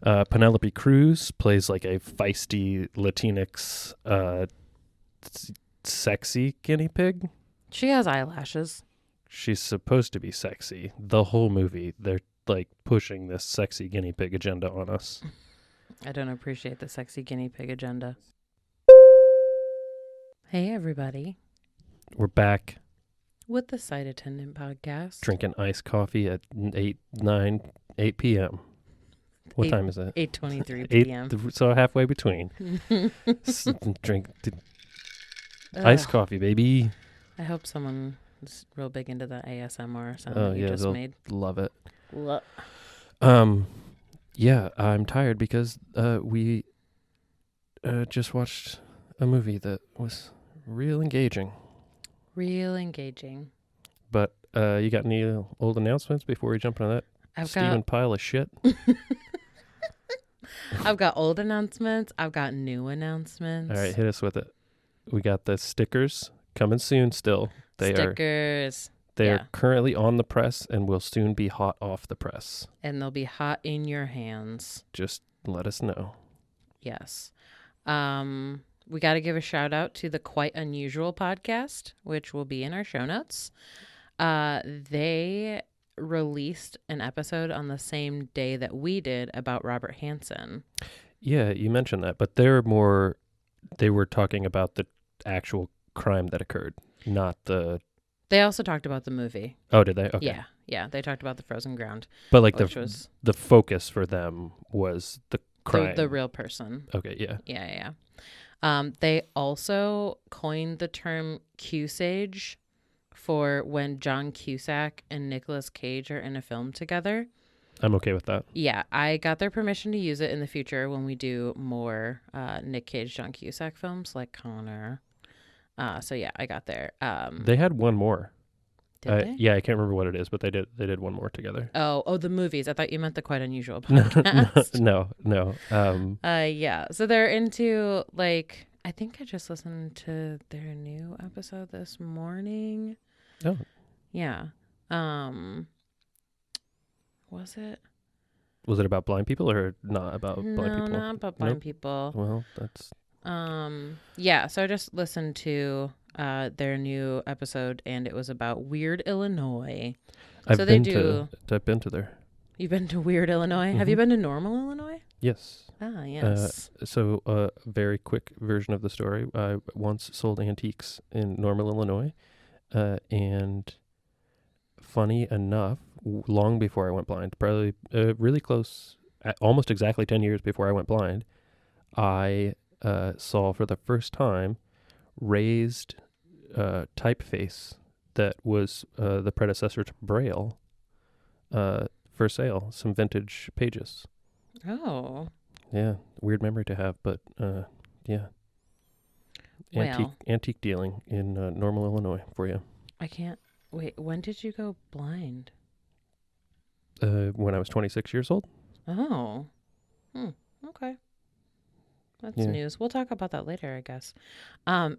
Penelope Cruz plays like a feisty Latinx sexy guinea pig. She has eyelashes. She's supposed to be sexy. The whole movie, they're like pushing this sexy guinea pig agenda on us. I don't appreciate the sexy guinea pig agenda. Hey, everybody. We're back With the Sight Attendant podcast. drinking iced coffee at 8 p.m. What time is it? 8:23 p.m. So halfway between. Drink iced coffee, baby. I hope someone is real big into the ASMR sound Oh, that you yeah, just they'll made. love it. What? Yeah, I'm tired because we just watched a movie that was real engaging. Real engaging. But you got any old announcements before we jump into that Steven pile of shit? I've got old announcements. I've got new announcements. All right, hit us with it. We got the stickers coming soon still. Stickers. They are currently on the press and will soon be hot off the press. And they'll be hot in your hands. Just let us know. Yes. We got to give a shout out to the Quite Unusual podcast, which will be in our show notes. They released an episode on the same day that we did about Robert Hansen. Yeah, you mentioned that, but they were talking about the actual crime that occurred, not the... They also talked about the movie. Oh, did they? Okay. Yeah. They talked about the frozen ground. But like the focus for them was the crime. The real person. Okay, yeah. Yeah. They also coined the term Q-sage for when John Cusack and Nicolas Cage are in a film together. I'm okay with that. Yeah, I got their permission to use it in the future when we do more Nick Cage, John Cusack films like Connor. So yeah, I got there. They had one more. Did they? Yeah, I can't remember what it is, but they did one more together. Oh, the movies. I thought you meant the Quite Unusual podcast. No. Yeah. So they're into like, I think I just listened to their new episode this morning. Oh. Yeah. Was it? Was it about blind people or not about blind people? No, not about blind people. Well, that's... Yeah, so I just listened to their new episode, and it was about Weird, Illinois. I've been to there. You've been to Weird, Illinois? Mm-hmm. Have you been to Normal, Illinois? Yes. Ah, yes. So a very quick version of the story. I once sold antiques in Normal, Illinois, and funny enough, long before I went blind, probably really close, almost exactly 10 years before I went blind, I saw for the first time raised typeface that was the predecessor to Braille for sale, some vintage pages. Oh. Yeah, weird memory to have, but yeah. Antique dealing in Normal, Illinois for you. I can't... Wait, when did you go blind? When I was 26 years old. Oh. Okay. That's news. We'll talk about that later, I guess.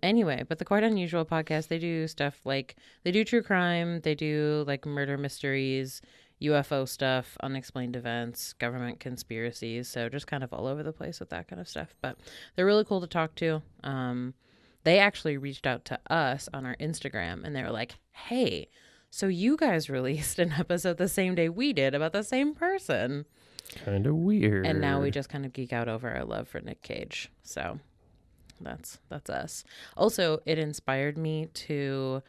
Anyway, but the Quite Unusual podcast, they do stuff like, they do true crime, they do like murder mysteries, UFO stuff, unexplained events, government conspiracies. So just kind of all over the place with that kind of stuff. But they're really cool to talk to. They actually reached out to us on our Instagram, and they were like, hey, so you guys released an episode the same day we did about the same person. Kind of weird. And now we just kind of geek out over our love for Nick Cage. So that's us. Also, it inspired me to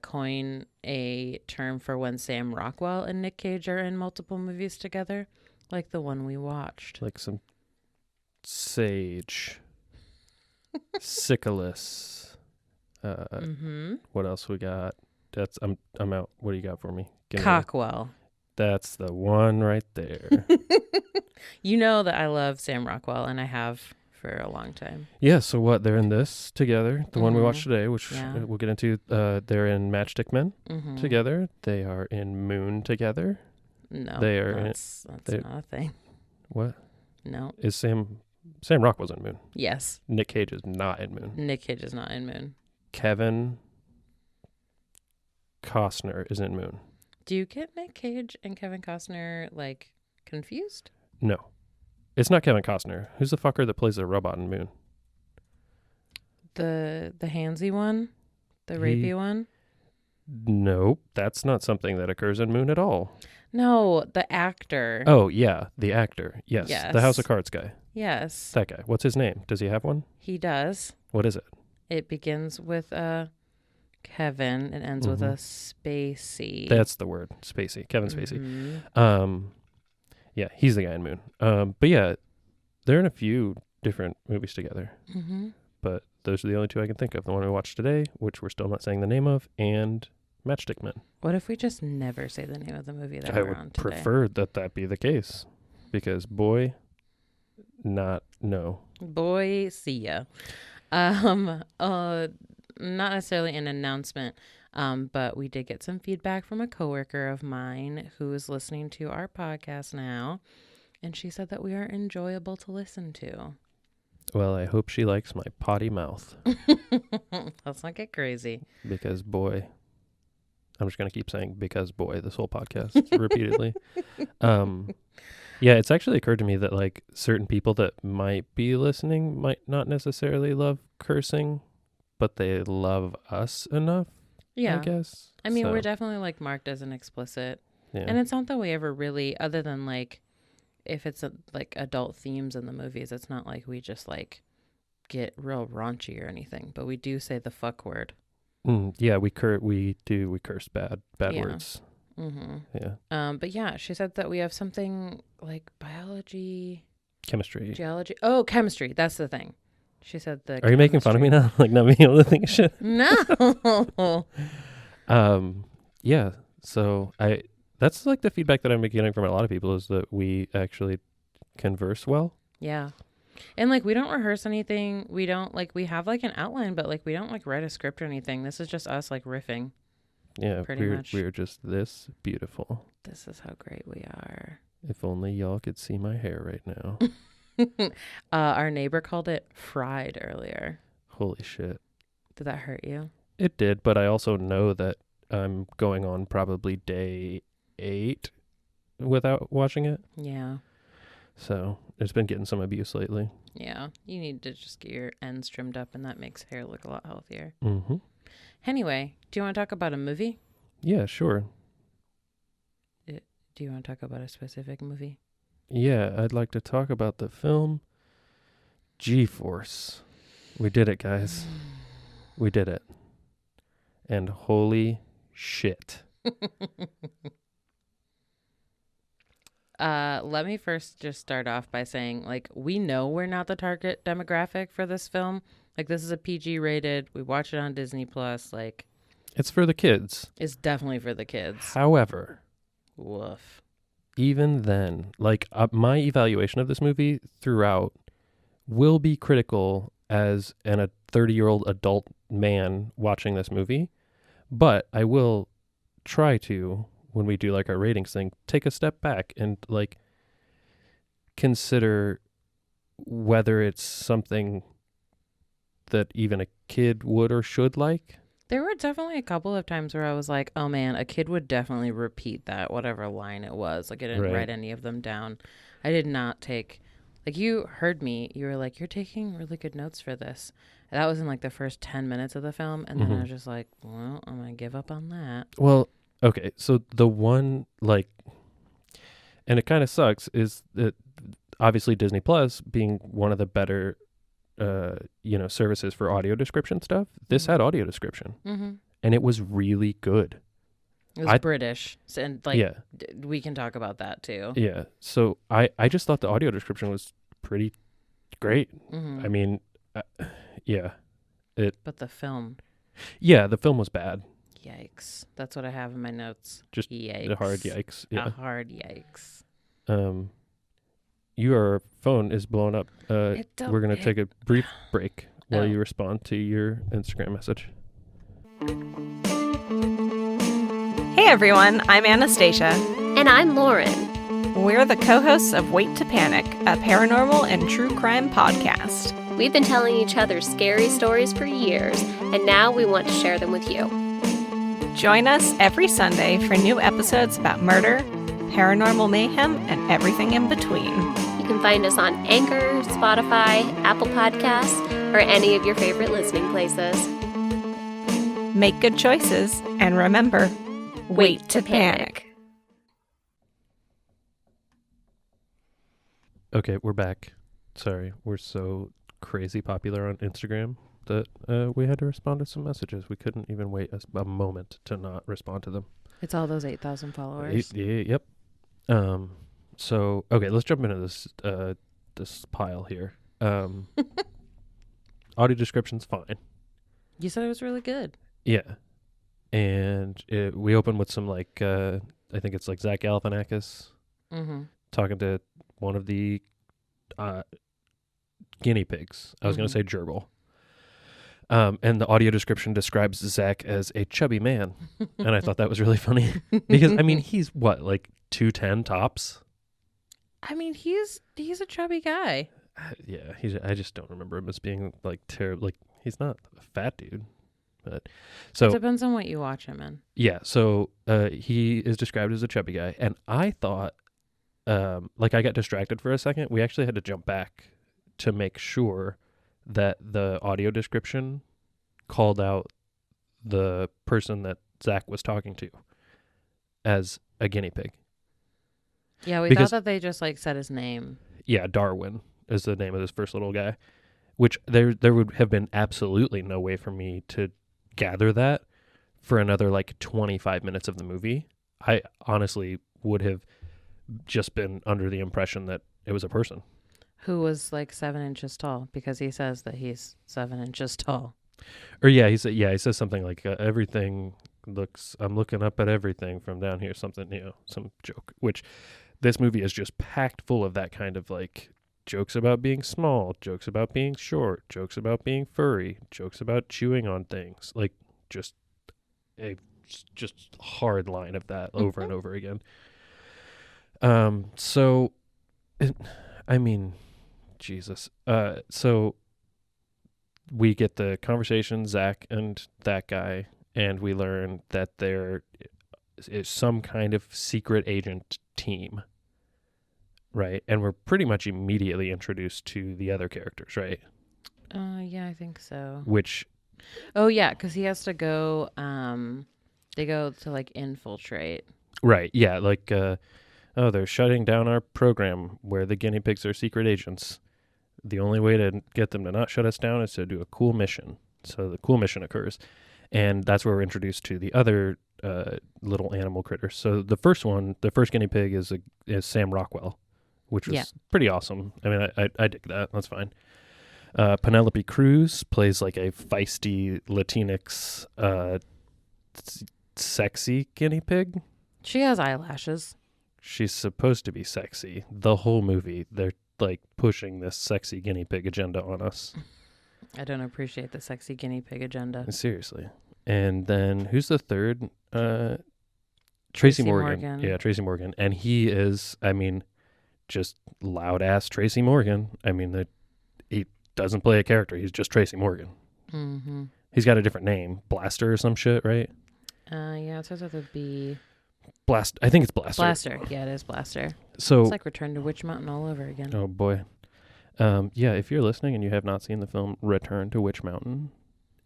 coin a term for when Sam Rockwell and Nick Cage are in multiple movies together, like the one we watched. Like some sage, syphilis. What else we got? I'm out. What do you got for me? Cockwell. That's the one right there. You know that I love Sam Rockwell, and I have for a long time. Yeah, so what? They're in this together. The one we watched today, which we'll get into. They're in Matchstick Men together. They are in Moon together. No, that's not a thing. What? No. Is Sam Rockwell's in Moon? Yes. Nick Cage is not in Moon. Nick Cage is not in Moon. Kevin Costner is in Moon. Do you get Nick Cage and Kevin Costner like confused? No. It's not Kevin Costner. Who's the fucker that plays the robot in Moon? The handsy one? The rapey one? Nope, that's not something that occurs in Moon at all. No, the actor. Oh, yeah, the actor. Yes. The House of Cards guy. Yes. That guy. What's his name? Does he have one? He does. What is it? It begins with Kevin and ends with a Spacey. That's the word. Spacey. Kevin Spacey. Yeah, he's the guy in Moon. But yeah, they're in a few different movies together. But those are the only two I can think of. The one we watched today, which we're still not saying the name of, and Matchstick Men. What if we just never say the name of the movie that I we're on would today? prefer that be the case. Because boy, no. Boy, see ya. Not necessarily an announcement, but we did get some feedback from a coworker of mine who is listening to our podcast now, and she said that we are enjoyable to listen to. Well, I hope she likes my potty mouth. Let's not get crazy. Because boy, I'm just going to keep saying because boy this whole podcast repeatedly. Yeah, it's actually occurred to me that like certain people that might be listening might not necessarily love cursing, but they love us enough. Yeah, I guess. I mean, we're definitely like marked as an explicit, and it's not that we ever really, other than like if it's like adult themes in the movies, it's not like we just like get real raunchy or anything. But we do say the fuck word. Yeah, we curse bad words. Yeah. But yeah, she said that we have something like biology, chemistry, geology. Oh, chemistry. That's the thing. She said the. Are you making fun of me now? Like not being able to think of shit? No. Yeah. So that's like the feedback that I'm getting from a lot of people is that we actually converse well. Yeah. And like we don't rehearse anything. We don't like we have like an outline, but like we don't like write a script or anything. This is just us like riffing. Yeah, we're just this beautiful. This is how great we are. If only y'all could see my hair right now. Our neighbor called it fried earlier. Holy shit. Did that hurt you? It did, but I also know that I'm going on probably day 8 without watching it. Yeah. So it's been getting some abuse lately. Yeah. You need to just get your ends trimmed up, and that makes hair look a lot healthier. Mm-hmm. Anyway, do you want to talk about a movie? Yeah, sure. Do you want to talk about a specific movie? Yeah, I'd like to talk about the film G-Force. We did it, guys. We did it. And holy shit. Let me first just start off by saying, like, we know we're not the target demographic for this film. Like, this is a PG rated. We watch it on Disney Plus. Like, it's for the kids. It's definitely for the kids. However, woof. Even then, like my evaluation of this movie throughout will be critical as a 30-year-old adult man watching this movie, but I will try to, when we do like our ratings thing, take a step back and like consider whether it's something that even a kid would or should like. There were definitely a couple of times where I was like, oh man, a kid would definitely repeat that, whatever line it was. Like I didn't write any of them down. I did not take, like you heard me, you were like, you're taking really good notes for this. And that was in like the first 10 minutes of the film. And then I was just like, well, I'm going to give up on that. Well, okay. So the one like, and it kind of sucks is that obviously Disney Plus being one of the better services for audio description stuff. This had audio description, and it was really good. It was British, and like we can talk about that too. Yeah. So I just thought the audio description was pretty great. I mean, yeah. But the film. Yeah, the film was bad. Yikes! That's what I have in my notes. Just yikes. A hard yikes. Yeah. A hard yikes. Your phone is blown up. We're going to take a brief break while you respond to your Instagram message. Hey everyone, I'm Anastasia. And I'm Lauren. We're the co-hosts of Wait to Panic, a paranormal and true crime podcast. We've been telling each other scary stories for years, and now we want to share them with you. Join us every Sunday for new episodes about murder, paranormal mayhem, and everything in between. You can can find us on Anchor, Spotify, Apple Podcasts, or any of your favorite listening places. Make good choices, and remember, wait to panic. Okay, we're back. Sorry, we're so crazy popular on Instagram that we had to respond to some messages. We couldn't even wait a moment to not respond to them. It's all those 8,000 followers. Yep. So, okay, let's jump into this pile here. Audio description's fine. You said it was really good. Yeah. And we open with some, I think it's like Zach Galifianakis talking to one of the guinea pigs. I was going to say gerbil. And the audio description describes Zach as a chubby man. And I thought that was really funny. Because, I mean, he's what, like 210 tops? I mean, he's a chubby guy. Yeah, I just don't remember him as being, like, terrible. Like, he's not a fat dude. But so It depends on what you watch him in. Yeah, so he is described as a chubby guy. And I thought, I got distracted for a second. We actually had to jump back to make sure that the audio description called out the person that Zach was talking to as a guinea pig. Yeah, we Because- thought that they just, said his name. Yeah, Darwin is the name of this first little guy, which there would have been absolutely no way for me to gather that for another, 25 minutes of the movie. I honestly would have just been under the impression that it was a person. Who was 7 inches tall, because he says that he's 7 inches tall. Or he says something like everything looks, I'm looking up at everything from down here, something, some joke, which this movie is just packed full of that kind of jokes about being small, jokes about being short, jokes about being furry, jokes about chewing on things, just a hard line of that over and over again. So I mean, Jesus. So we get the conversation, Zach and that guy, and we learn that there is some kind of secret agent team, right? And we're pretty much immediately introduced to the other characters, right? Yeah, I think so. Which, Oh, yeah, because he has to go, they go to, infiltrate. right, yeah, they're shutting down our program where the guinea pigs are secret agents. The only way to get them to not shut us down is to do a cool mission. So the cool mission occurs. And that's where we're introduced to the other little animal critters. So the first guinea pig is Sam Rockwell, which was pretty awesome. I mean, I dig that. That's fine. Penelope Cruz plays a feisty Latinx sexy guinea pig. She has eyelashes. She's supposed to be sexy. The whole movie, they're pushing this sexy guinea pig agenda on us. I don't appreciate the sexy guinea pig agenda. Seriously. And then who's the third? Tracy Morgan. Yeah, Tracy Morgan. And he is, just loud ass Tracy Morgan. He doesn't play a character. He's just Tracy Morgan. Mm-hmm. He's got a different name, Blaster or some shit, right? Yeah, it starts with a B. I think it's Blaster. Blaster. Yeah, it is Blaster. So it's like Return to Witch Mountain all over again. Oh boy. Yeah, if you're listening and you have not seen the film Return to Witch Mountain,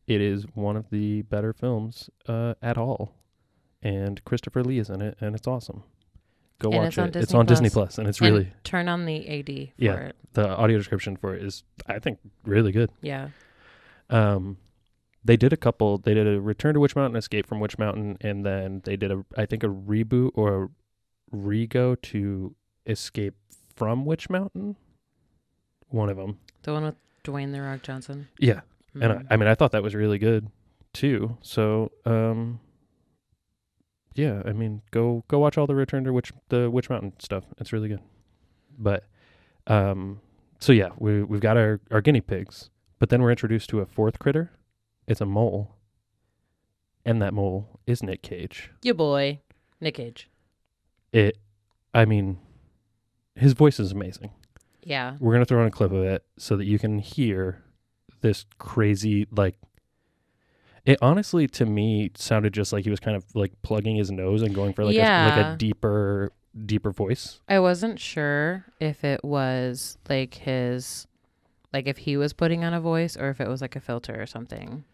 it is one of the better films at all. And Christopher Lee is in it, and it's awesome. Go watch it. It's on Disney Plus, and it's really... Turn on the AD for it. The audio description for it is, I think, really good. Yeah. They did a Return to Witch Mountain, Escape from Witch Mountain, and then they did a reboot or a rego to Escape from Witch Mountain. One of them. The one with Dwayne "The Rock" Johnson. Yeah. And I thought that was really good too. So, yeah, go watch all the Return to the Witch Mountain stuff. It's really good. But, so yeah, we've got our guinea pigs, but then we're introduced to a fourth critter. It's a mole. And that mole is Nick Cage. Your boy, Nick Cage. His voice is amazing. Yeah. We're going to throw in a clip of it so that you can hear this crazy, it honestly, to me, sounded just like he was kind of plugging his nose and going for a deeper, deeper voice. I wasn't sure if it was like his, like if he was putting on a voice or if it was like a filter or something.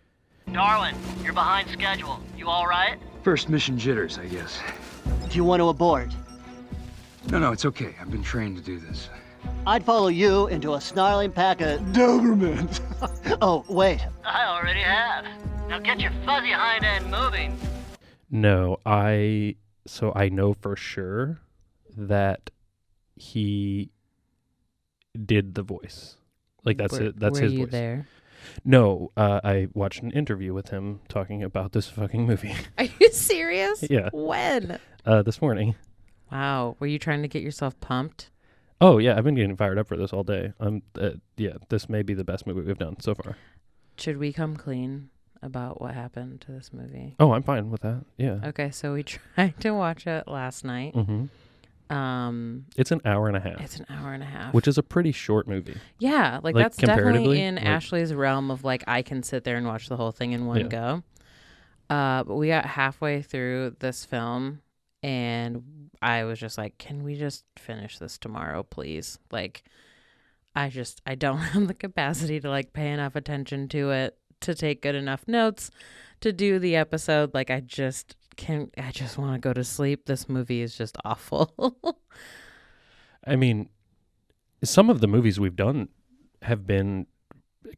Darwin, you're behind schedule. You all right? First mission jitters, I guess. Do you want to abort? No, it's okay. I've been trained to do this. I'd follow you into a snarling pack of Dobermans. Oh, wait. I already have. Now get your fuzzy hind end moving. No, I know for sure that he did the voice. Like that's it. That's were his you voice. There? No, I watched an interview with him talking about this fucking movie. Are you serious? Yeah. When? This morning. Wow. Were you trying to get yourself pumped? Oh yeah, I've been getting fired up for this all day. This may be the best movie we've done so far. Should we come clean about what happened to this movie? Oh, I'm fine with that. Yeah. Okay, so we tried to watch it last night. Mm-hmm. It's an hour and a half. It's an hour and a half. Which is a pretty short movie. Yeah, like that's definitely in Ashley's realm of like I can sit there and watch the whole thing in one go. But we got halfway through this film and I was just like, can we just finish this tomorrow, please? Like I don't have the capacity to like pay enough attention to it to take good enough notes to do the episode. Like I just want to go to sleep. This movie is just awful. I mean, some of the movies we've done have been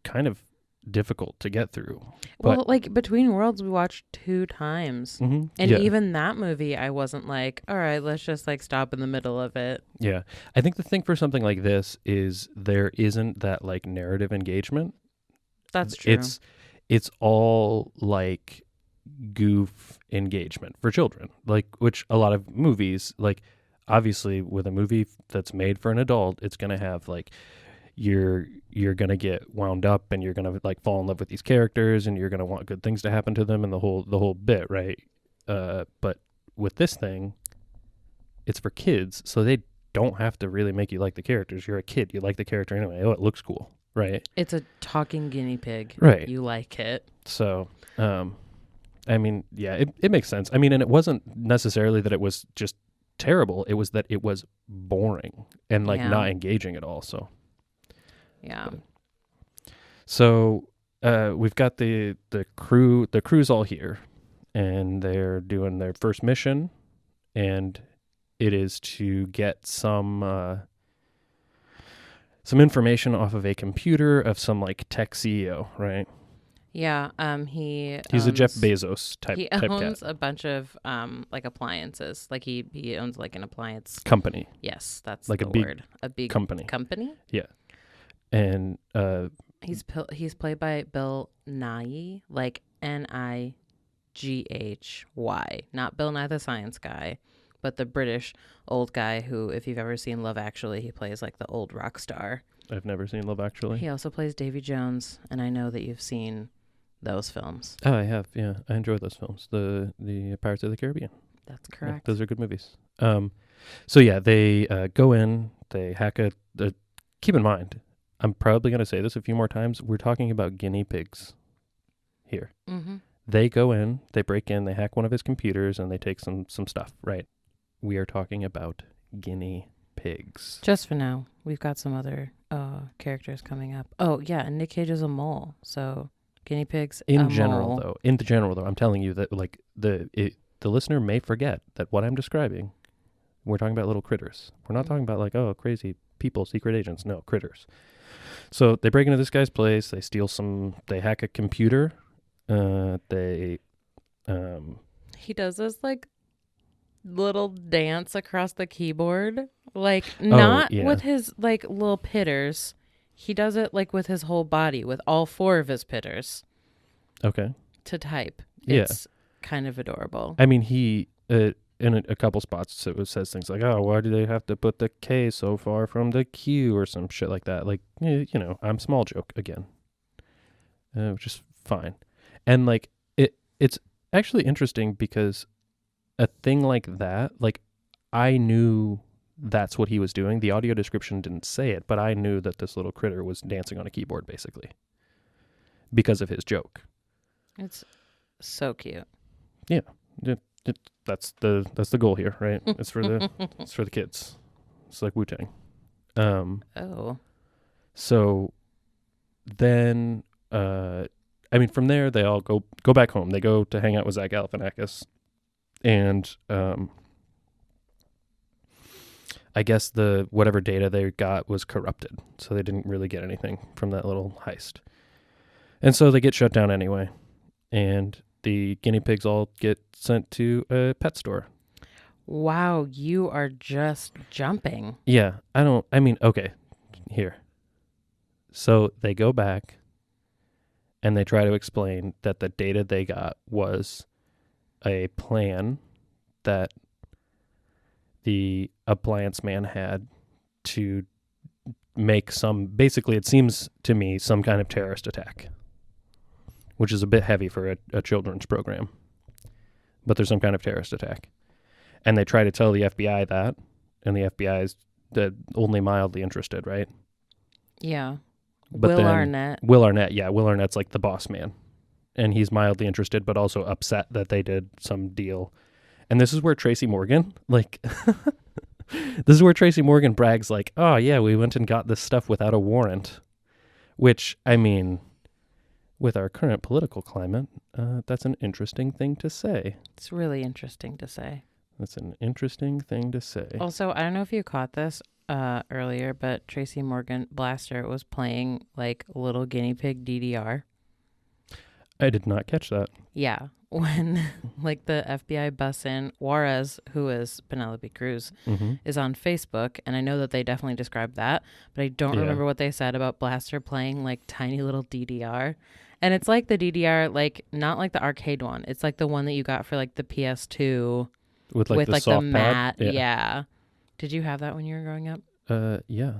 kind of difficult to get through. Well, like Between Worlds, we watched 2 times. Mm-hmm. And even that movie, I wasn't like, all right, let's just like stop in the middle of it. Yeah. I think the thing for something like this is there isn't that like narrative engagement. That's true. It's all like goof engagement for children, like which a lot of movies, like obviously with a movie that's made for an adult, it's going to have like you're going to get wound up and you're going to like fall in love with these characters and you're going to want good things to happen to them and the whole bit, right? But with this thing, it's for kids, so they don't have to really make you like the characters. You're a kid, you like the character anyway. Oh, it looks cool, right? It's a talking guinea pig, right? You like it. So I mean, yeah, it makes sense. I mean, and it wasn't necessarily that it was just terrible. It was that it was boring and like not engaging at all. So, yeah. So we've got the crew. The crew's all here, and they're doing their first mission, and it is to get some information off of a computer of some like tech CEO, right? Yeah, he's a Jeff Bezos type. He owns a bunch of like appliances. Like he owns like an appliance company. Yes, that's like the word. A big company. Company. Yeah, and he's played by Bill Nighy, like Nighy, not Bill Nye the Science Guy, but the British old guy who, if you've ever seen Love Actually, he plays like the old rock star. I've never seen Love Actually. He also plays Davy Jones, and I know that you've seen those films. Oh, I have. Yeah, I enjoy those films. The Pirates of the Caribbean. That's correct. Yeah, those are good movies. So yeah, they go in, they hack keep in mind, I'm probably going to say this a few more times. We're talking about guinea pigs here. Mm-hmm. They go in, they break in, they hack one of his computers, and they take some stuff, right? We are talking about guinea pigs. Just for now. We've got some other characters coming up. Oh, yeah, and Nick Cage is a mole, so guinea pigs. In general, though, I'm telling you that like the listener may forget that what I'm describing, we're talking about little critters. We're not talking about like, oh, crazy people, secret agents. No, critters. So they break into this guy's place. They steal they hack a computer. He does this like little dance across the keyboard, like not with his like little pitters. He does it like with his whole body, with all 4 of his pitters. Okay. To type. It's kind of adorable. I mean, he in a couple spots it says things like, "Oh, why do they have to put the K so far from the Q?" or some shit like that. Like, you know, I'm small joke again, which is fine. And like it's actually interesting because a thing like that, like I knew that's what he was doing. The audio description didn't say it, but I knew that this little critter was dancing on a keyboard basically because of his joke. It's so cute. Yeah. That's the goal here, right? It's for the kids. It's like Wu-Tang. Oh. So then, from there they all go back home. They go to hang out with Zach Galifianakis, and I guess the whatever data they got was corrupted, so they didn't really get anything from that little heist, and so they get shut down anyway, and the guinea pigs all get sent to a pet store. Wow, you are just jumping. Yeah, okay, here. So they go back and they try to explain that the data they got was a plan that the appliance man had to make basically it seems to me, some kind of terrorist attack, which is a bit heavy for a children's program. But there's some kind of terrorist attack. And they try to tell the FBI that, and the FBI is only mildly interested, right? Yeah. But Will Arnett. Will Arnett's like the boss man. And he's mildly interested, but also upset that they did some deal. And this is where Tracy Morgan, brags like, oh yeah, we went and got this stuff without a warrant. Which, with our current political climate, that's an interesting thing to say. It's really interesting to say. That's an interesting thing to say. Also, I don't know if you caught this earlier, but Tracy Morgan Blaster was playing like little guinea pig DDR. I did not catch that. Yeah. When like the FBI busts in, Juarez, who is Penelope Cruz, is on Facebook. And I know that they definitely described that, but I don't remember what they said about Blaster playing like tiny little DDR. And it's like the DDR, like not like the arcade one. It's like the one that you got for like the PS2 with the mat. pad. Yeah. Did you have that when you were growing up? Yeah.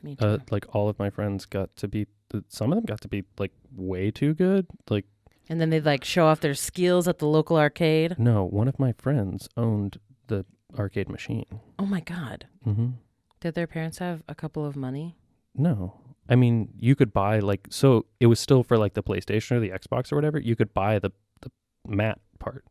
Me too. Like all of my friends got to be, some of them got to be like way too good. Like, and then they'd like show off their skills at the local arcade. no, one of my friends owned the arcade machine. Oh my God. Mm-hmm. Did their parents have a couple of money? No. You could buy so it was still for like the PlayStation or the Xbox or whatever. You could buy the mat part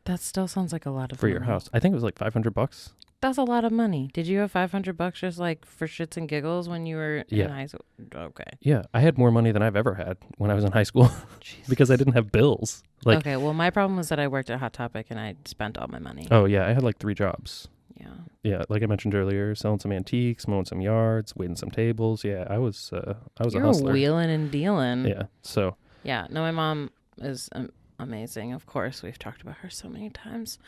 That still sounds like a lot of for money. your house. I think it was like $500. That's a lot of money. Did you have $500 just like for shits and giggles when you were in high school? Okay. Yeah, I had more money than I've ever had when I was in high school because I didn't have bills. Okay, well, my problem was that I worked at Hot Topic and I spent all my money. Oh yeah, I had like 3 jobs. Yeah. Yeah, like I mentioned earlier, selling some antiques, mowing some yards, waiting some tables. Yeah, I was a hustler. Wheeling and dealing. Yeah. So. Yeah. No, my mom is amazing. Of course, we've talked about her so many times.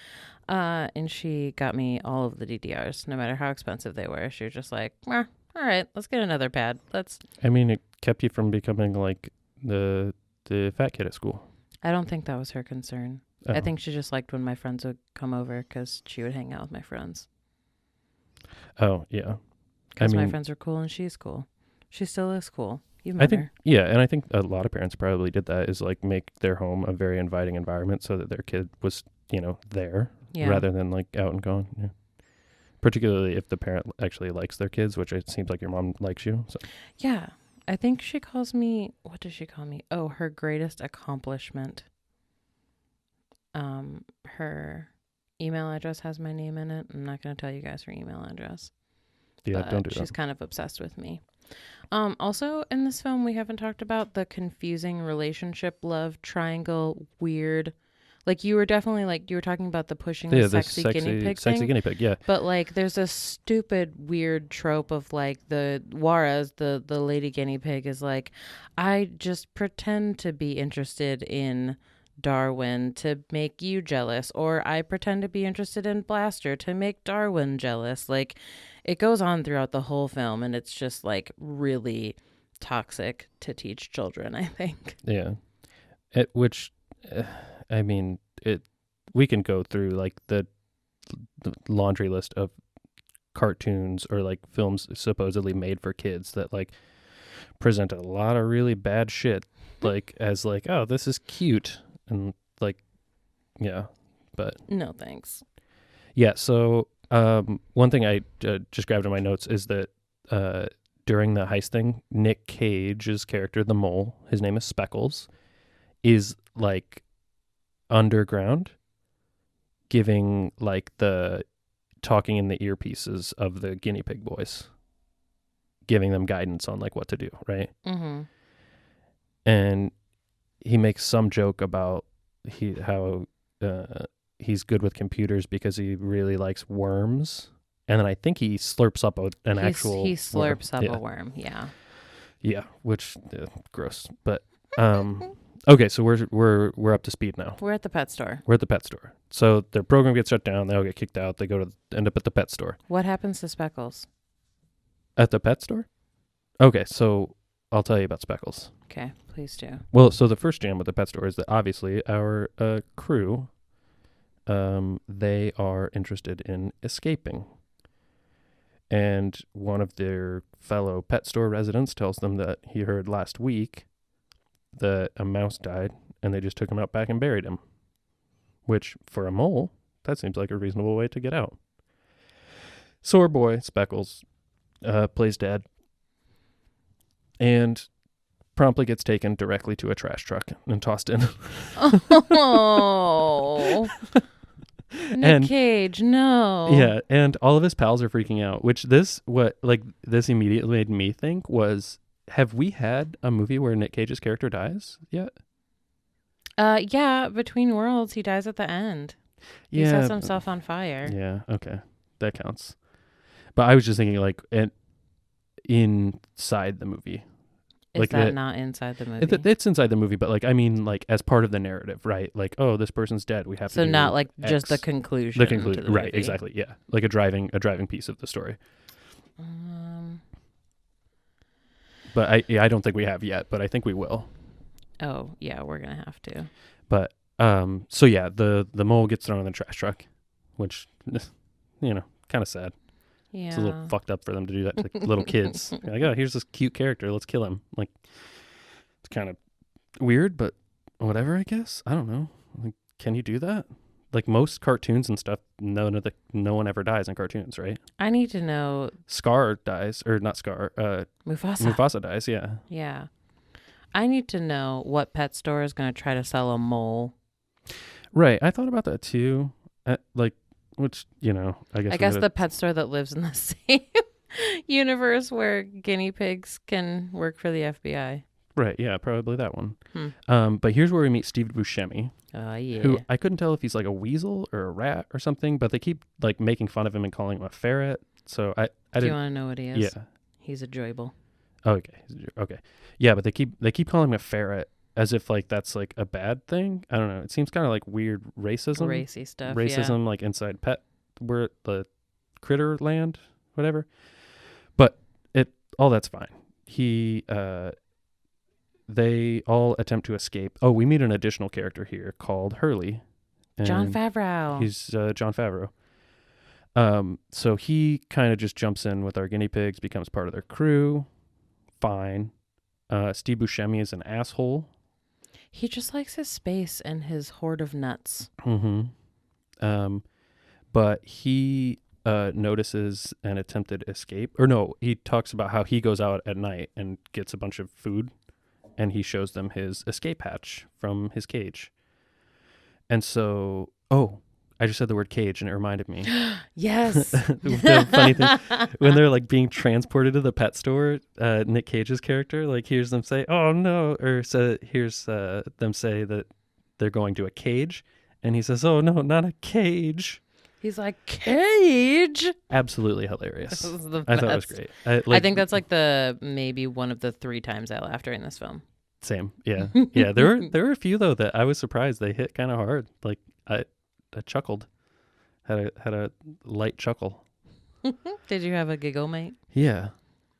And she got me all of the DDRs, no matter how expensive they were. She was just like, all right, let's get another pad. It kept you from becoming like the fat kid at school. I don't think that was her concern. Oh. I think she just liked when my friends would come over because she would hang out with my friends. Oh, yeah. Because my friends are cool and she's cool. She still is cool. You met her. Yeah, and I think a lot of parents probably did that, is like make their home a very inviting environment so that their kid was, there rather than like out and gone. Yeah. Particularly if the parent actually likes their kids, which it seems like your mom likes you. So. Yeah. I think she calls me, what does she call me? Oh, her greatest accomplishment. Her email address has my name in it. I'm not going to tell you guys her email address. Yeah, don't do that. She's kind of obsessed with me. Also in this film, we haven't talked about the confusing relationship love triangle weird. Like you were definitely you were talking about the pushing the sexy guinea pig thing. Sexy guinea pig, yeah. But like there's a stupid weird trope of like the Juarez, the lady guinea pig is like, I just pretend to be interested in Darwin to make you jealous, or I pretend to be interested in Blaster to make Darwin jealous. Like it goes on throughout the whole film, and it's just like really toxic to teach children, I think. Yeah. We can go through like the laundry list of cartoons or like films supposedly made for kids that like present a lot of really bad shit, like as like, oh, this is cute. And like, yeah, but no thanks. Yeah. So one thing I just grabbed in my notes is that during the heist thing, Nick Cage's character, the mole, his name is Speckles, is like underground giving like the talking in the earpieces of the guinea pig boys, giving them guidance on like what to do, right? Mm-hmm. And he makes some joke about how he's good with computers because he really likes worms. And then I think he slurps up an actual He slurps worm. up a worm. Yeah. Yeah, which gross. But okay, so we're up to speed now. We're at the pet store. We're at the pet store. So their program gets shut down. They all get kicked out. They end up at the pet store. What happens to Speckles? At the pet store? Okay, so I'll tell you about Speckles. Okay, please do. Well, so the first jam with the pet store is that obviously our crew, they are interested in escaping. And one of their fellow pet store residents tells them that he heard last week that a mouse died and they just took him out back and buried him. Which, for a mole, that seems like a reasonable way to get out. So our boy, Speckles, plays dead and promptly gets taken directly to a trash truck and tossed in. Oh. Nick Cage, no. Yeah, and all of his pals are freaking out, which this immediately made me think was, have we had a movie where Nick Cage's character dies yet? Yeah, Between Worlds, he dies at the end. He sets himself on fire. Yeah, okay. That counts. But I was just thinking like inside the movie. Is like that not inside the movie? It's inside the movie, but like I mean like as part of the narrative, right? Like, oh, this person's dead. We have to. So do not like X. just the conclusion. The conclusion, to the right? movie. Exactly. Yeah, like a driving piece of the story. But I don't think we have yet, but I think we will. Oh yeah, we're gonna have to. But so yeah, the mole gets thrown in the trash truck, which kind of sad. Yeah. It's a little fucked up for them to do that to little kids. Like, oh, here's this cute character. Let's kill him. Like, it's kind of weird, but whatever, I guess. I don't know. Like, can you do that? Like most cartoons and stuff, no one ever dies in cartoons, right? I need to know. Scar dies, or not Scar. Mufasa. Mufasa dies, yeah. Yeah. I need to know what pet store is going to try to sell a mole. Right. I thought about that too. Which, I guess the pet store that lives in the same universe where guinea pigs can work for the FBI. Right, yeah, probably that one. But here's where we meet Steve Buscemi. Oh, yeah. Who I couldn't tell if he's like a weasel or a rat or something, but they keep like making fun of him and calling him a ferret. So I Do didn't. you want to know what he is? Yeah. He's a joyble. Okay. Yeah, but they keep calling him a ferret as if like that's like a bad thing. I don't know. It seems kind of like weird racism. Racy stuff. Racism like inside pet, we're at the critter land, whatever. But all that's fine. They all attempt to escape. Oh, we meet an additional character here called Hurley. Jon Favreau. He's Jon Favreau. So he kind of just jumps in with our guinea pigs, becomes part of their crew. Fine. Steve Buscemi is an asshole. He just likes his space and his hoard of nuts. Mm-hmm. But he notices an attempted escape. Or no, he talks about how he goes out at night and gets a bunch of food, and he shows them his escape hatch from his cage. And so, I just said the word cage and it reminded me. Yes. The funny thing, when they're like being transported to the pet store, Nick Cage's character like hears them say, "Oh no," or hears them say that they're going to a cage, and he says, "Oh no, not a cage." He's like, "Cage." Absolutely hilarious. This is the I thought it was best. great. I think that's like maybe one of the 3 times I laughed during this film. Same. Yeah. Yeah. There were a few though that I was surprised they hit kind of hard. Like I chuckled, had a light chuckle. Did you have a giggle, mate? Yeah.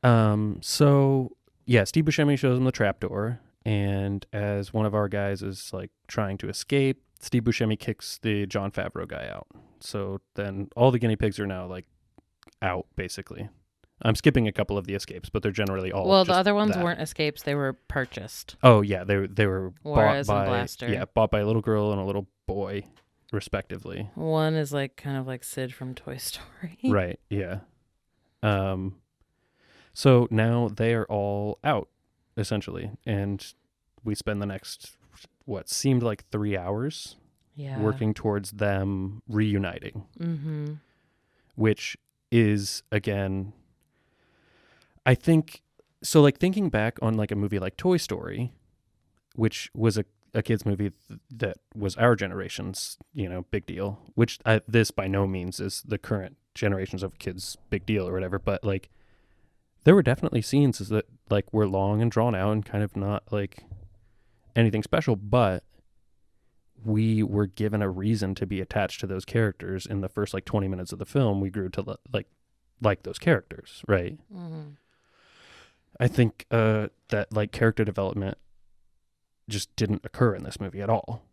So yeah, Steve Buscemi shows him the trapdoor, and as one of our guys is like trying to escape, Steve Buscemi kicks the Jon Favreau guy out. So then all the guinea pigs are now like out basically. I'm skipping a couple of the escapes, but they're generally all. Well, the other ones weren't escapes; they were purchased. Oh yeah, they were Juarez bought and by Blaster. bought by a little girl and a little boy, respectively. One is like kind of like Sid from Toy Story. Right. Yeah. So now they are all out essentially, and we spend the next what seemed like 3 hours working towards them reuniting. Mm-hmm. Which is, again, I think, so like thinking back on like a movie like Toy Story, which was a kid's movie that was our generation's, big deal, which this by no means is the current generations of kids' big deal or whatever, but like there were definitely scenes that like were long and drawn out and kind of not like anything special, but we were given a reason to be attached to those characters. In the first like 20 minutes of the film, we grew to like those characters, right? Mm-hmm. I think that like character development just didn't occur in this movie at all.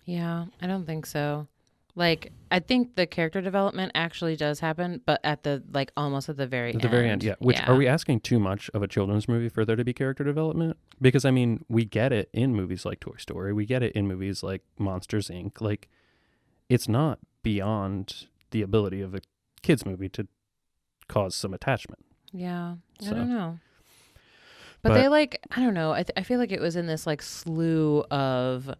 Yeah, I don't think so. Like, I think the character development actually does happen, but at the like almost at the very end. At the very end, yeah. Which, are we asking too much of a children's movie for there to be character development? Because I mean, we get it in movies like Toy Story, we get it in movies like Monsters Inc. Like, it's not beyond the ability of a kids movie to cause some attachment. Yeah, So. I don't know. But they like, I don't know. I feel like it was in this like slew of